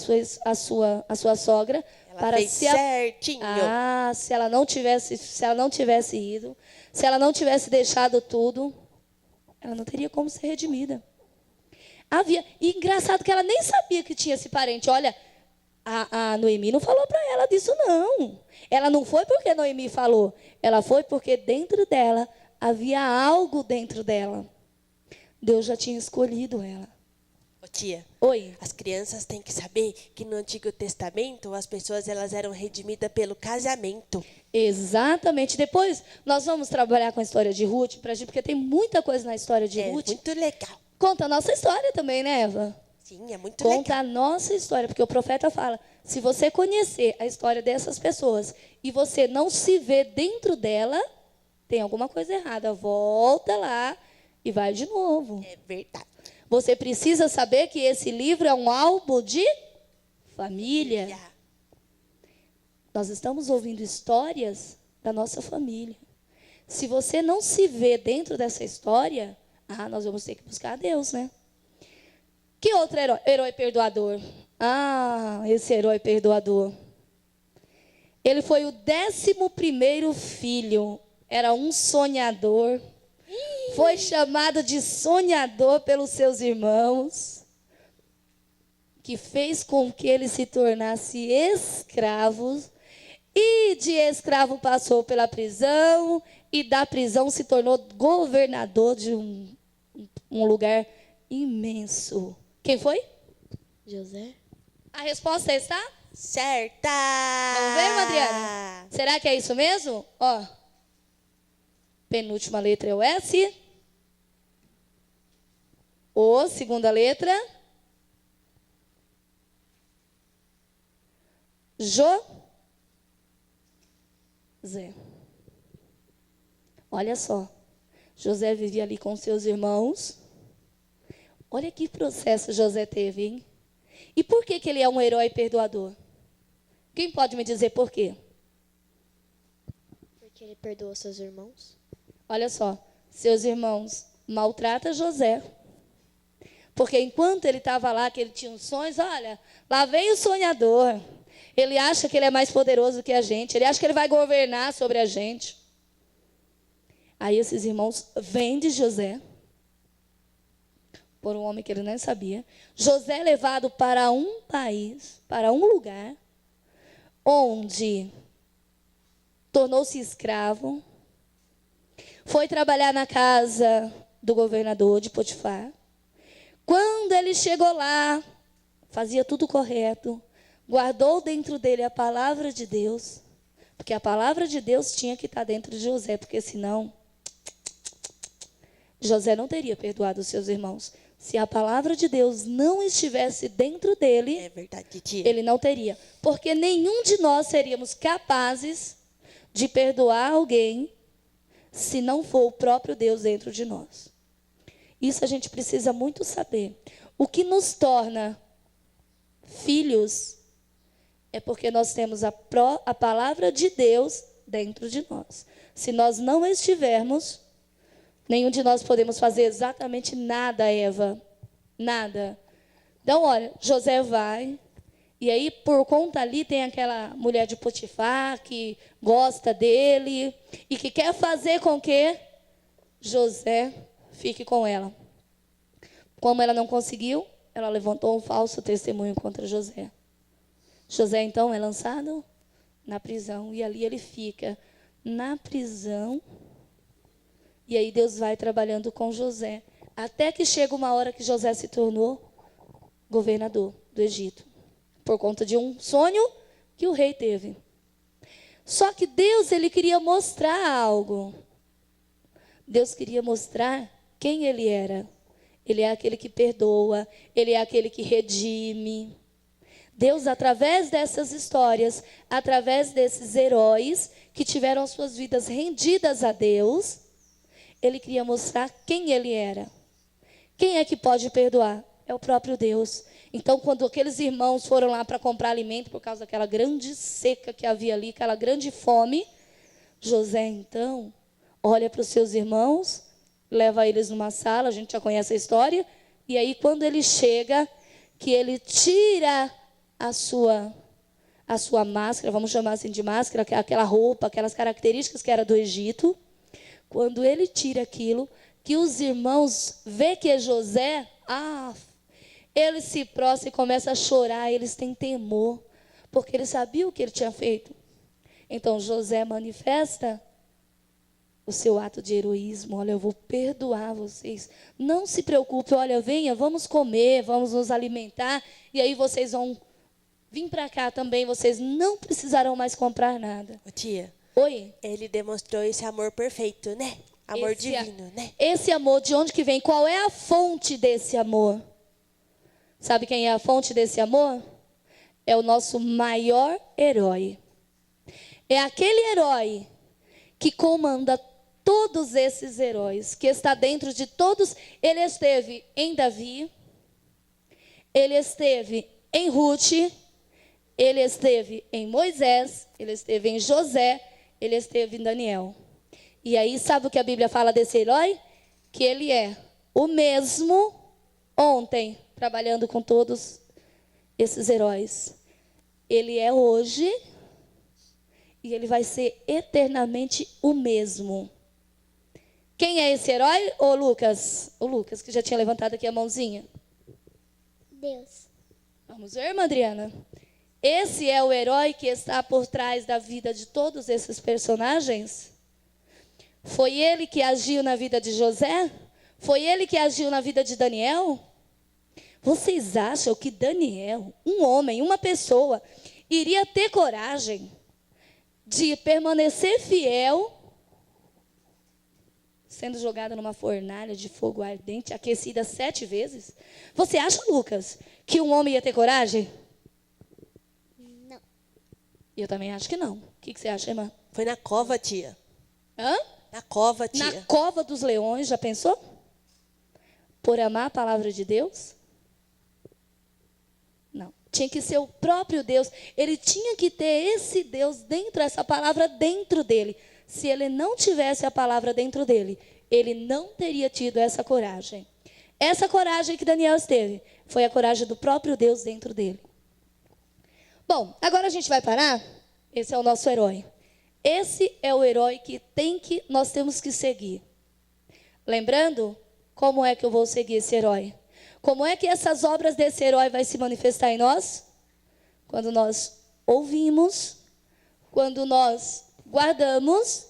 Speaker 5: sua sogra
Speaker 6: Ela
Speaker 5: para
Speaker 6: fez
Speaker 5: se
Speaker 6: certinho.
Speaker 5: se ela não tivesse ido, se ela não tivesse deixado tudo, ela não teria como ser redimida. E engraçado que ela nem sabia que tinha esse parente. Olha, a Noemi não falou para ela disso, não. Ela não foi porque Noemi falou. Ela foi porque dentro dela havia algo dentro dela. Deus já tinha escolhido ela.
Speaker 6: Ô, tia,
Speaker 5: Oi.
Speaker 6: as crianças têm que saber que no Antigo Testamento as pessoas elas eram redimidas pelo casamento.
Speaker 5: Exatamente. Depois nós vamos trabalhar com a história de Ruth, porque tem muita coisa na história de
Speaker 6: É
Speaker 5: Ruth.
Speaker 6: muito legal.
Speaker 5: Conta a nossa história também, né, Eva?
Speaker 6: Sim, é muito
Speaker 5: Conta
Speaker 6: legal.
Speaker 5: a nossa história, porque o profeta fala, se você conhecer a história dessas pessoas e você não se vê dentro dela, tem alguma coisa errada. Volta lá e vai de novo.
Speaker 6: É verdade.
Speaker 5: Você precisa saber que esse livro é um álbum de família. Nós estamos ouvindo histórias da nossa família. Se você não se vê dentro dessa história, nós vamos ter que buscar a Deus, né? Que outro herói perdoador? Esse herói perdoador. Ele foi o 11º filho. Era um sonhador. Foi chamado de sonhador pelos seus irmãos, que fez com que ele se tornasse escravo. E de escravo passou pela prisão, e da prisão se tornou governador de um lugar imenso. Quem foi?
Speaker 2: José?
Speaker 5: A resposta está?
Speaker 6: Certa!
Speaker 5: Vamos ver, Adriana? Será que é isso mesmo? Ó, penúltima letra é o S. Segunda letra. José. Olha só. José vivia ali com seus irmãos. Olha que processo José teve, hein? E por que ele é um herói perdoador? Quem pode me dizer por quê?
Speaker 2: Porque ele perdoou seus irmãos.
Speaker 5: Olha só, seus irmãos maltratam José. Porque enquanto ele estava lá, que ele tinha uns sonhos, olha, lá vem o sonhador. Ele acha que ele é mais poderoso que a gente. Ele acha que ele vai governar sobre a gente. Aí esses irmãos vendem José por um homem que ele nem sabia. José é levado para um país, para um lugar, onde tornou-se escravo. Foi trabalhar na casa do governador de Potifar. Quando ele chegou lá, fazia tudo correto, guardou dentro dele a palavra de Deus, porque a palavra de Deus tinha que estar dentro de José, porque senão José não teria perdoado os seus irmãos. Se a palavra de Deus não estivesse dentro dele,
Speaker 6: É verdade, tia.
Speaker 5: ele não teria. Porque nenhum de nós seríamos capazes de perdoar alguém se não for o próprio Deus dentro de nós. Isso a gente precisa muito saber. O que nos torna filhos é porque nós temos a palavra de Deus dentro de nós. Se nós não estivermos, nenhum de nós podemos fazer exatamente nada, Eva. Nada. Então, olha, José vai, e aí por conta ali tem aquela mulher de Potifar que gosta dele e que quer fazer com que José fique com ela. Como ela não conseguiu, ela levantou um falso testemunho contra José. José, então, é lançado na prisão, e ali ele fica na prisão. E aí Deus vai trabalhando com José, até que chega uma hora que José se tornou governador do Egito, por conta de um sonho que o rei teve. Só que Deus, ele queria mostrar algo. Deus queria mostrar quem ele era. Ele é aquele que perdoa, ele é aquele que redime. Deus, através dessas histórias, através desses heróis que tiveram suas vidas rendidas a Deus, Ele queria mostrar quem Ele era. Quem é que pode perdoar? É o próprio Deus. Então, quando aqueles irmãos foram lá para comprar alimento, por causa daquela grande seca que havia ali, aquela grande fome, José, então, olha para os seus irmãos, leva eles numa sala, a gente já conhece a história, e aí quando ele chega, que ele tira a sua máscara, vamos chamar assim de máscara, aquela roupa, aquelas características que era do Egito, quando ele tira aquilo, que os irmãos vê que é José, eles se prostram e começam a chorar, eles têm temor, porque eles sabiam o que ele tinha feito. Então José manifesta o seu ato de heroísmo. Olha, eu vou perdoar vocês. Não se preocupe, olha, venha, vamos comer, vamos nos alimentar. E aí vocês vão vir para cá também, vocês não precisarão mais comprar nada.
Speaker 6: Ô, tia,
Speaker 5: Oi?
Speaker 6: ele demonstrou esse amor perfeito, né? Amor divino, né?
Speaker 5: Esse amor, de onde que vem? Qual é a fonte desse amor? Sabe quem é a fonte desse amor? É o nosso maior herói. É aquele herói que comanda todos esses heróis, que está dentro de todos. Ele esteve em Davi, ele esteve em Ruth, ele esteve em Moisés, ele esteve em José, ele esteve em Daniel. E aí, sabe o que a Bíblia fala desse herói? Que ele é o mesmo ontem, trabalhando com todos esses heróis. Ele é hoje e ele vai ser eternamente o mesmo. Quem é esse herói? O Lucas, que já tinha levantado aqui a mãozinha.
Speaker 2: Deus.
Speaker 5: Vamos ver, irmã Adriana? Esse é o herói que está por trás da vida de todos esses personagens? Foi ele que agiu na vida de José? Foi ele que agiu na vida de Daniel? Vocês acham que Daniel, um homem, uma pessoa, iria ter coragem de permanecer fiel, sendo jogada numa fornalha de fogo ardente, aquecida 7 vezes? Você acha, Lucas, que um homem ia ter coragem?
Speaker 2: Não.
Speaker 5: Eu também acho que não. O que você acha, irmã?
Speaker 6: Foi na cova, tia.
Speaker 5: Hã?
Speaker 6: Na cova, tia.
Speaker 5: Na cova dos leões, já pensou? Por amar a palavra de Deus? Não. Tinha que ser o próprio Deus. Ele tinha que ter esse Deus dentro, essa palavra dentro dele. Se ele não tivesse a palavra dentro dele, ele não teria tido essa coragem. Essa coragem que Daniel teve foi a coragem do próprio Deus dentro dele. Bom, agora a gente vai parar. Esse é o nosso herói. Esse é o herói que nós temos que seguir. Lembrando, como é que eu vou seguir esse herói? Como é que essas obras desse herói vai se manifestar em nós? Quando nós ouvimos, quando nós guardamos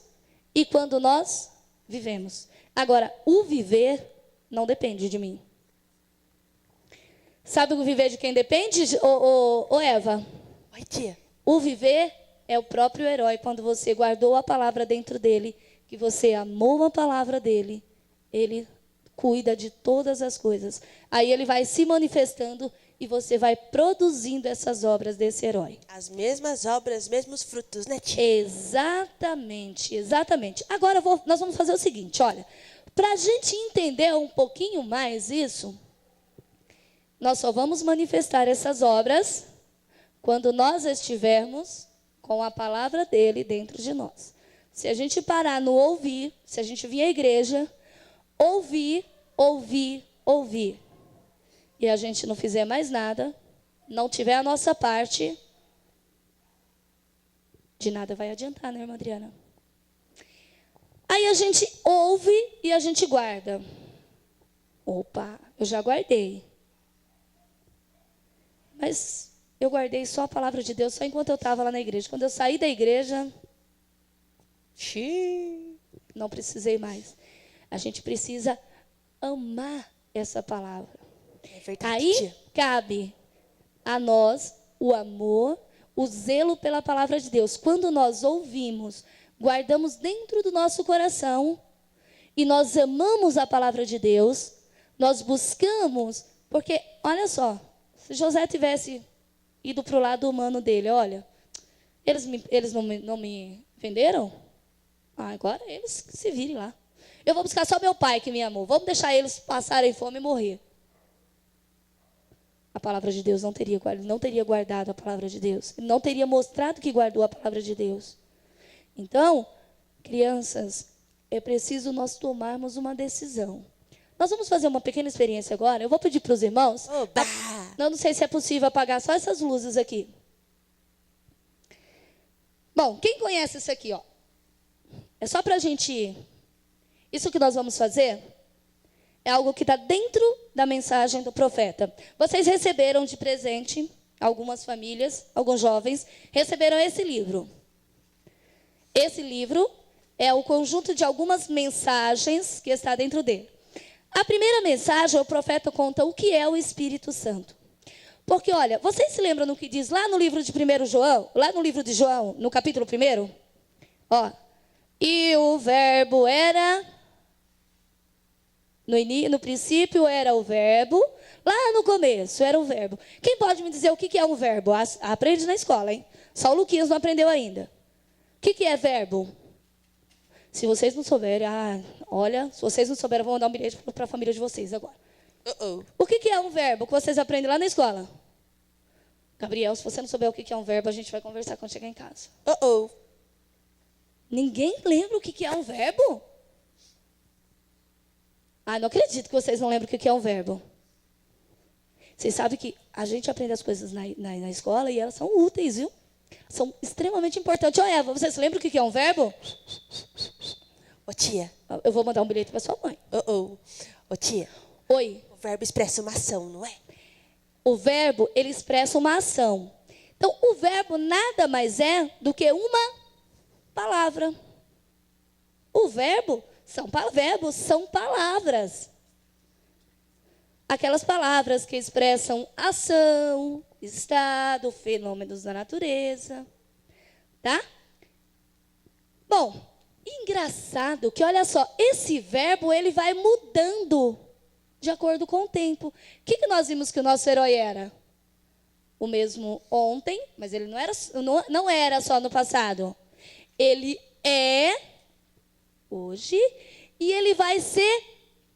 Speaker 5: e quando nós vivemos. Agora, o viver não depende de mim. Sabe o viver de quem depende, Eva?
Speaker 6: Oi, tia.
Speaker 5: O viver é o próprio herói. Quando você guardou a palavra dentro dele, que você amou a palavra dele, ele cuida de todas as coisas. Aí ele vai se manifestando e você vai produzindo essas obras desse herói.
Speaker 6: As mesmas obras, mesmos frutos, né, tia?
Speaker 5: Exatamente, exatamente. Agora nós vamos fazer o seguinte, olha. Para a gente entender um pouquinho mais isso, nós só vamos manifestar essas obras quando nós estivermos com a palavra dele dentro de nós. Se a gente parar no ouvir, se a gente vir à igreja, ouvir, e a gente não fizer mais nada, não tiver a nossa parte, de nada vai adiantar, né, irmã Adriana? Aí a gente ouve e a gente guarda. Opa, eu já guardei. Mas eu guardei só a palavra de Deus, só enquanto eu estava lá na igreja. Quando eu saí da igreja, não precisei mais. A gente precisa amar essa palavra.
Speaker 6: É verdade,
Speaker 5: Aí
Speaker 6: tia.
Speaker 5: cabe a nós o amor, o zelo pela palavra de Deus. Quando nós ouvimos, guardamos dentro do nosso coração e nós amamos a palavra de Deus, nós buscamos, porque, olha só, se José tivesse ido para o lado humano dele. Olha, eles não me venderam? Ah, agora eles que se virem lá. Eu vou buscar só meu pai que me amou. Vamos deixar eles passarem fome e morrer. A palavra de Deus não teria guardado a palavra de Deus. Ele não teria mostrado que guardou a palavra de Deus. Então, crianças, é preciso nós tomarmos uma decisão. Nós vamos fazer uma pequena experiência agora. Eu vou pedir para os irmãos.
Speaker 6: Oba!
Speaker 5: Não sei se é possível apagar só essas luzes aqui. Bom, quem conhece isso aqui, ó? É só para a gente... Isso que nós vamos fazer é algo que está dentro da mensagem do profeta. Vocês receberam de presente, algumas famílias, alguns jovens, receberam esse livro. Esse livro é o conjunto de algumas mensagens que está dentro dele. A primeira mensagem, o profeta conta o que é o Espírito Santo. Porque, olha, vocês se lembram no que diz lá no livro de 1 João? Lá no livro de João, no capítulo 1? Ó, e o verbo era... No princípio era o verbo, lá no começo era o verbo. Quem pode me dizer o que é um verbo? Aprende na escola, hein? Só o Luquinhas não aprendeu ainda. O que é verbo? Se vocês não souberem, olha, se vocês não souberem, eu vou mandar um bilhete para a família de vocês agora. O que é um verbo que vocês aprendem lá na escola? Gabriel, se você não souber o que é um verbo, a gente vai conversar quando chegar em casa. Ninguém lembra o que é um verbo? Não acredito que vocês não lembram o que é um verbo. Vocês sabem que a gente aprende as coisas na escola e elas são úteis, viu? São extremamente importantes. Ô, Eva, você se lembra o que é um verbo?
Speaker 6: Ô, tia.
Speaker 5: Eu vou mandar um bilhete para sua mãe.
Speaker 6: Ô, tia.
Speaker 5: Oi.
Speaker 6: O verbo expressa uma ação, não é?
Speaker 5: O verbo, ele expressa uma ação. Então, o verbo nada mais é do que uma palavra. O verbo verbos são palavras. Aquelas palavras que expressam ação, estado, fenômenos da natureza. Tá? Bom, engraçado que, olha só, esse verbo ele vai mudando de acordo com o tempo. O que nós vimos que o nosso herói era? O mesmo ontem, mas ele não era só no passado. Ele é hoje e ele vai ser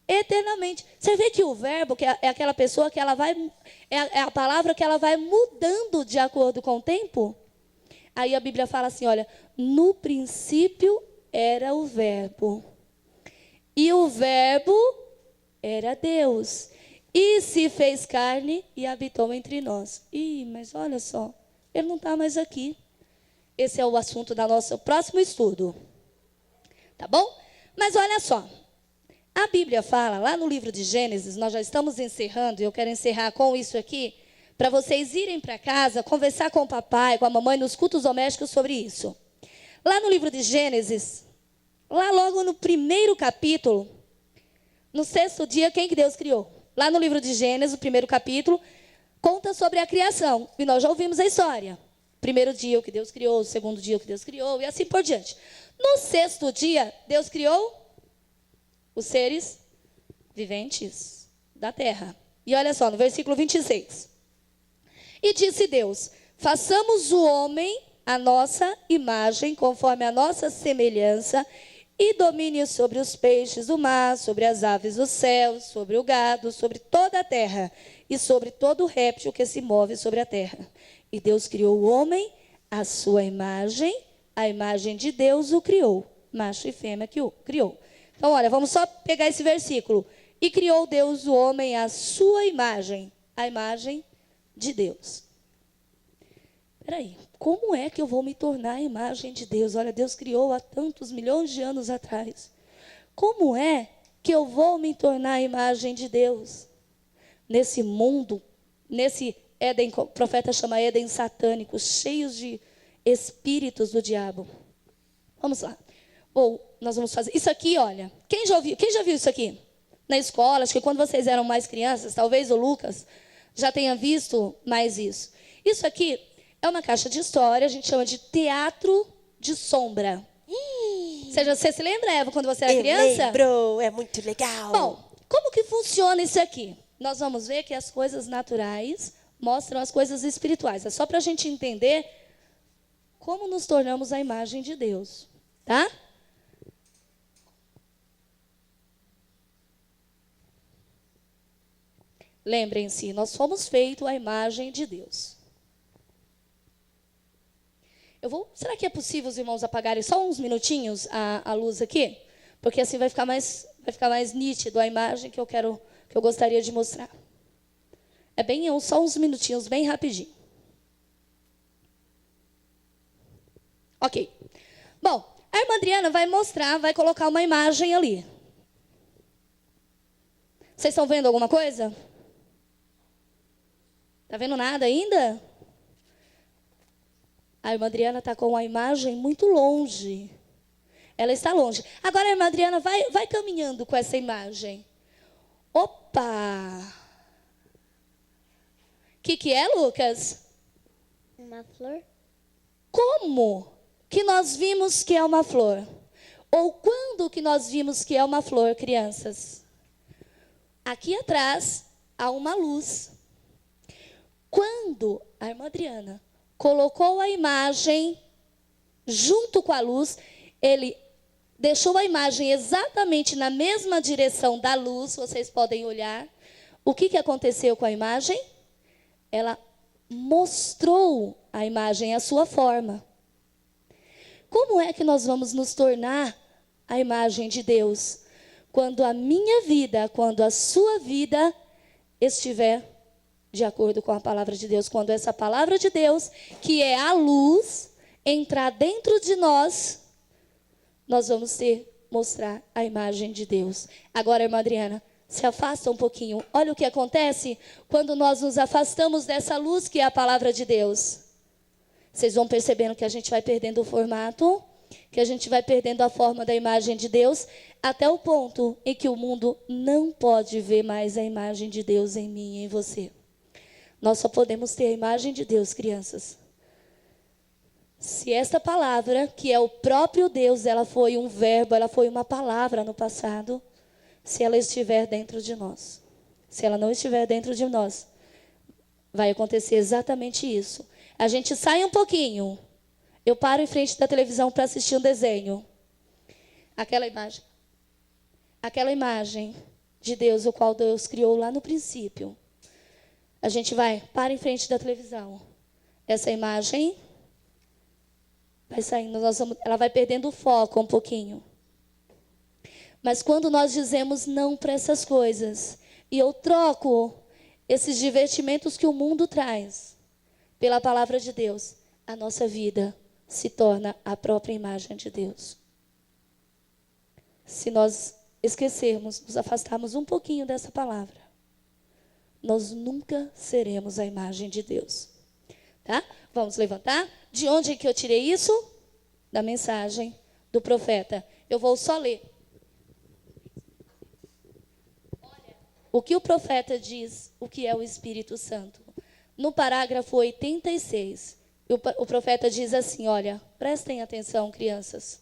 Speaker 5: eternamente. Você vê que o verbo, que é aquela pessoa que ela vai, é a palavra que ela vai mudando de acordo com o tempo. Aí a Bíblia fala assim, olha, no princípio era o verbo. E o verbo era Deus. E se fez carne e habitou entre nós. Mas olha só, ele não está mais aqui. Esse é o assunto do nosso próximo estudo. Tá bom? Mas olha só. A Bíblia fala, lá no livro de Gênesis, nós já estamos encerrando, e eu quero encerrar com isso aqui, para vocês irem para casa, conversar com o papai, com a mamãe, nos cultos domésticos sobre isso. Lá no livro de Gênesis, lá logo no primeiro capítulo, no 6º dia, quem que Deus criou? Lá no livro de Gênesis, o primeiro capítulo, conta sobre a criação. E nós já ouvimos a história. Primeiro dia o que Deus criou, o segundo dia o que Deus criou, e assim por diante. No 6º dia, Deus criou os seres viventes da terra. E olha só, no versículo 26. E disse Deus, façamos o homem a nossa imagem, conforme a nossa semelhança, e domine sobre os peixes do mar, sobre as aves do céu, sobre o gado, sobre toda a terra, e sobre todo réptil que se move sobre a terra. E Deus criou o homem, à sua imagem, a imagem de Deus o criou, macho e fêmea que o criou. Então, olha, vamos só pegar esse versículo. E criou Deus o homem à sua imagem, a imagem de Deus. Espera aí, como é que eu vou me tornar a imagem de Deus? Olha, Deus criou há tantos milhões de anos atrás. Como é que eu vou me tornar a imagem de Deus? Nesse mundo, nesse Éden, o profeta chama Éden satânico, cheios de espíritos do diabo. Vamos lá. Nós vamos fazer isso aqui, olha. Quem já viu isso aqui? Na escola, acho que quando vocês eram mais crianças, talvez o Lucas já tenha visto mais isso. Isso aqui é uma caixa de história, a gente chama de teatro de sombra. Você se lembra, Eva, quando você era criança?
Speaker 6: Lembro, é muito legal.
Speaker 5: Bom, como que funciona isso aqui? Nós vamos ver que as coisas naturais mostram as coisas espirituais. É só para a gente entender como nos tornamos a imagem de Deus, tá? Lembrem-se, nós fomos feitos à imagem de Deus. Será que é possível os irmãos apagarem só uns minutinhos a luz aqui? Porque assim vai ficar mais nítido a imagem que eu gostaria de mostrar. Só uns minutinhos, bem rapidinho. Ok. Bom, a irmã Adriana vai colocar uma imagem ali. Vocês estão vendo alguma coisa? Está vendo nada ainda? A irmã Adriana está com a imagem muito longe. Ela está longe. Agora a irmã Adriana vai caminhando com essa imagem. Opa! O que é, Lucas?
Speaker 2: Uma flor?
Speaker 5: Como que nós vimos que é uma flor? Ou quando que nós vimos que é uma flor, crianças? Aqui atrás há uma luz. Quando a irmã Adriana colocou a imagem junto com a luz, ele deixou a imagem exatamente na mesma direção da luz, vocês podem olhar. O que aconteceu com a imagem? Ela mostrou a imagem, a sua forma. Como é que nós vamos nos tornar a imagem de Deus? Quando a minha vida, quando a sua vida estiver de acordo com a palavra de Deus, quando essa palavra de Deus, que é a luz, entrar dentro de nós vamos mostrar a imagem de Deus. Agora, irmã Adriana, se afasta um pouquinho. Olha o que acontece quando nós nos afastamos dessa luz que é a palavra de Deus. Vocês vão percebendo que a gente vai perdendo o formato, que a gente vai perdendo a forma da imagem de Deus, até o ponto em que o mundo não pode ver mais a imagem de Deus em mim e em você. Nós só podemos ter a imagem de Deus, crianças, se esta palavra, que é o próprio Deus, ela foi um verbo, ela foi uma palavra no passado, se ela estiver dentro de nós. Se ela não estiver dentro de nós, vai acontecer exatamente isso. A gente sai um pouquinho, eu paro em frente da televisão para assistir um desenho. Aquela imagem de Deus, o qual Deus criou lá no princípio. A gente para em frente da televisão. Essa imagem vai saindo, ela vai perdendo o foco um pouquinho. Mas quando nós dizemos não para essas coisas, e eu troco esses divertimentos que o mundo traz pela palavra de Deus, a nossa vida se torna a própria imagem de Deus. Se nós esquecermos, nos afastarmos um pouquinho dessa palavra, nós nunca seremos a imagem de Deus. Tá? Vamos levantar. De onde é que eu tirei isso? Da mensagem do profeta. Eu vou só ler. Olha o que o profeta diz, o que é o Espírito Santo. No parágrafo 86, o profeta diz assim, olha, prestem atenção, crianças.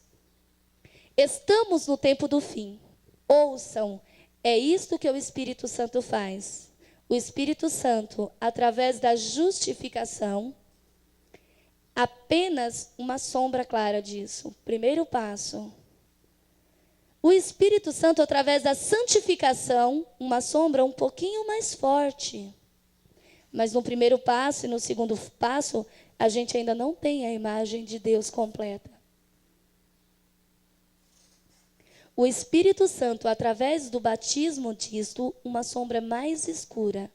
Speaker 5: Estamos no tempo do fim. Ouçam, é isto que o Espírito Santo faz. O Espírito Santo, através da justificação, apenas uma sombra clara disso. Primeiro passo. O Espírito Santo, através da santificação, uma sombra um pouquinho mais forte. Mas no primeiro passo e no segundo passo, a gente ainda não tem a imagem de Deus completa. O Espírito Santo, através do batismo disto, uma sombra mais escura.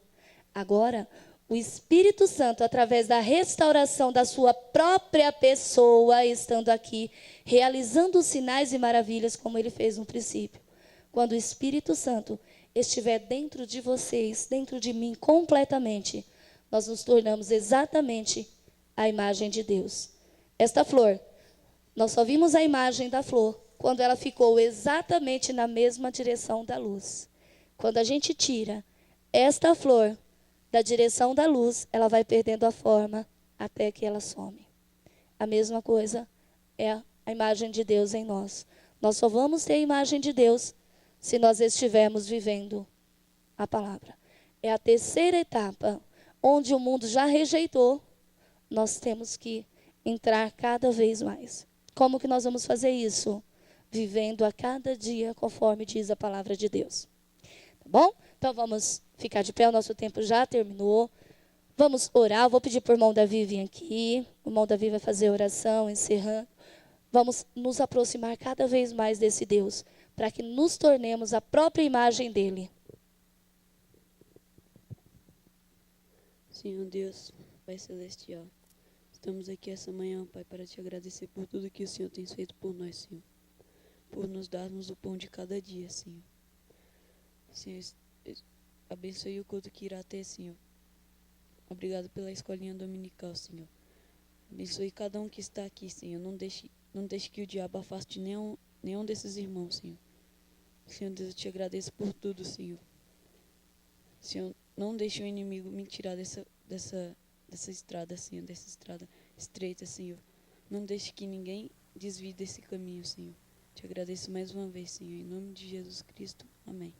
Speaker 5: Agora, o Espírito Santo, através da restauração da sua própria pessoa, estando aqui, realizando os sinais e maravilhas como ele fez no princípio. Quando o Espírito Santo estiver dentro de vocês, dentro de mim completamente, nós nos tornamos exatamente a imagem de Deus. Esta flor, nós só vimos a imagem da flor quando ela ficou exatamente na mesma direção da luz. Quando a gente tira esta flor da direção da luz, ela vai perdendo a forma até que ela some. A mesma coisa é a imagem de Deus em nós. Nós só vamos ter a imagem de Deus se nós estivermos vivendo a palavra. É a terceira etapa, onde o mundo já rejeitou, nós temos que entrar cada vez mais. Como que nós vamos fazer isso? Vivendo a cada dia conforme diz a palavra de Deus. Tá bom? Então vamos ficar de pé, o nosso tempo já terminou. Vamos orar, eu vou pedir para o irmão Davi vir aqui. O irmão Davi vai fazer a oração, encerrando. Vamos nos aproximar cada vez mais desse Deus, para que nos tornemos a própria imagem dele.
Speaker 7: Senhor Deus, Pai Celestial, estamos aqui essa manhã, Pai, para te agradecer por tudo que o Senhor tem feito por nós, Senhor. Por nos darmos o pão de cada dia, Senhor. Senhor, abençoe o culto que irá ter, Senhor. Obrigado pela escolinha dominical, Senhor. Abençoe cada um que está aqui, Senhor. Não deixe que o diabo afaste nenhum desses irmãos, Senhor. Senhor Deus, eu te agradeço por tudo, Senhor. Senhor, não deixe o inimigo me tirar dessa estrada, Senhor, dessa estrada estreita, Senhor. Não deixe que ninguém desvie desse caminho, Senhor. Te agradeço mais uma vez, Senhor, em nome de Jesus Cristo. Amém.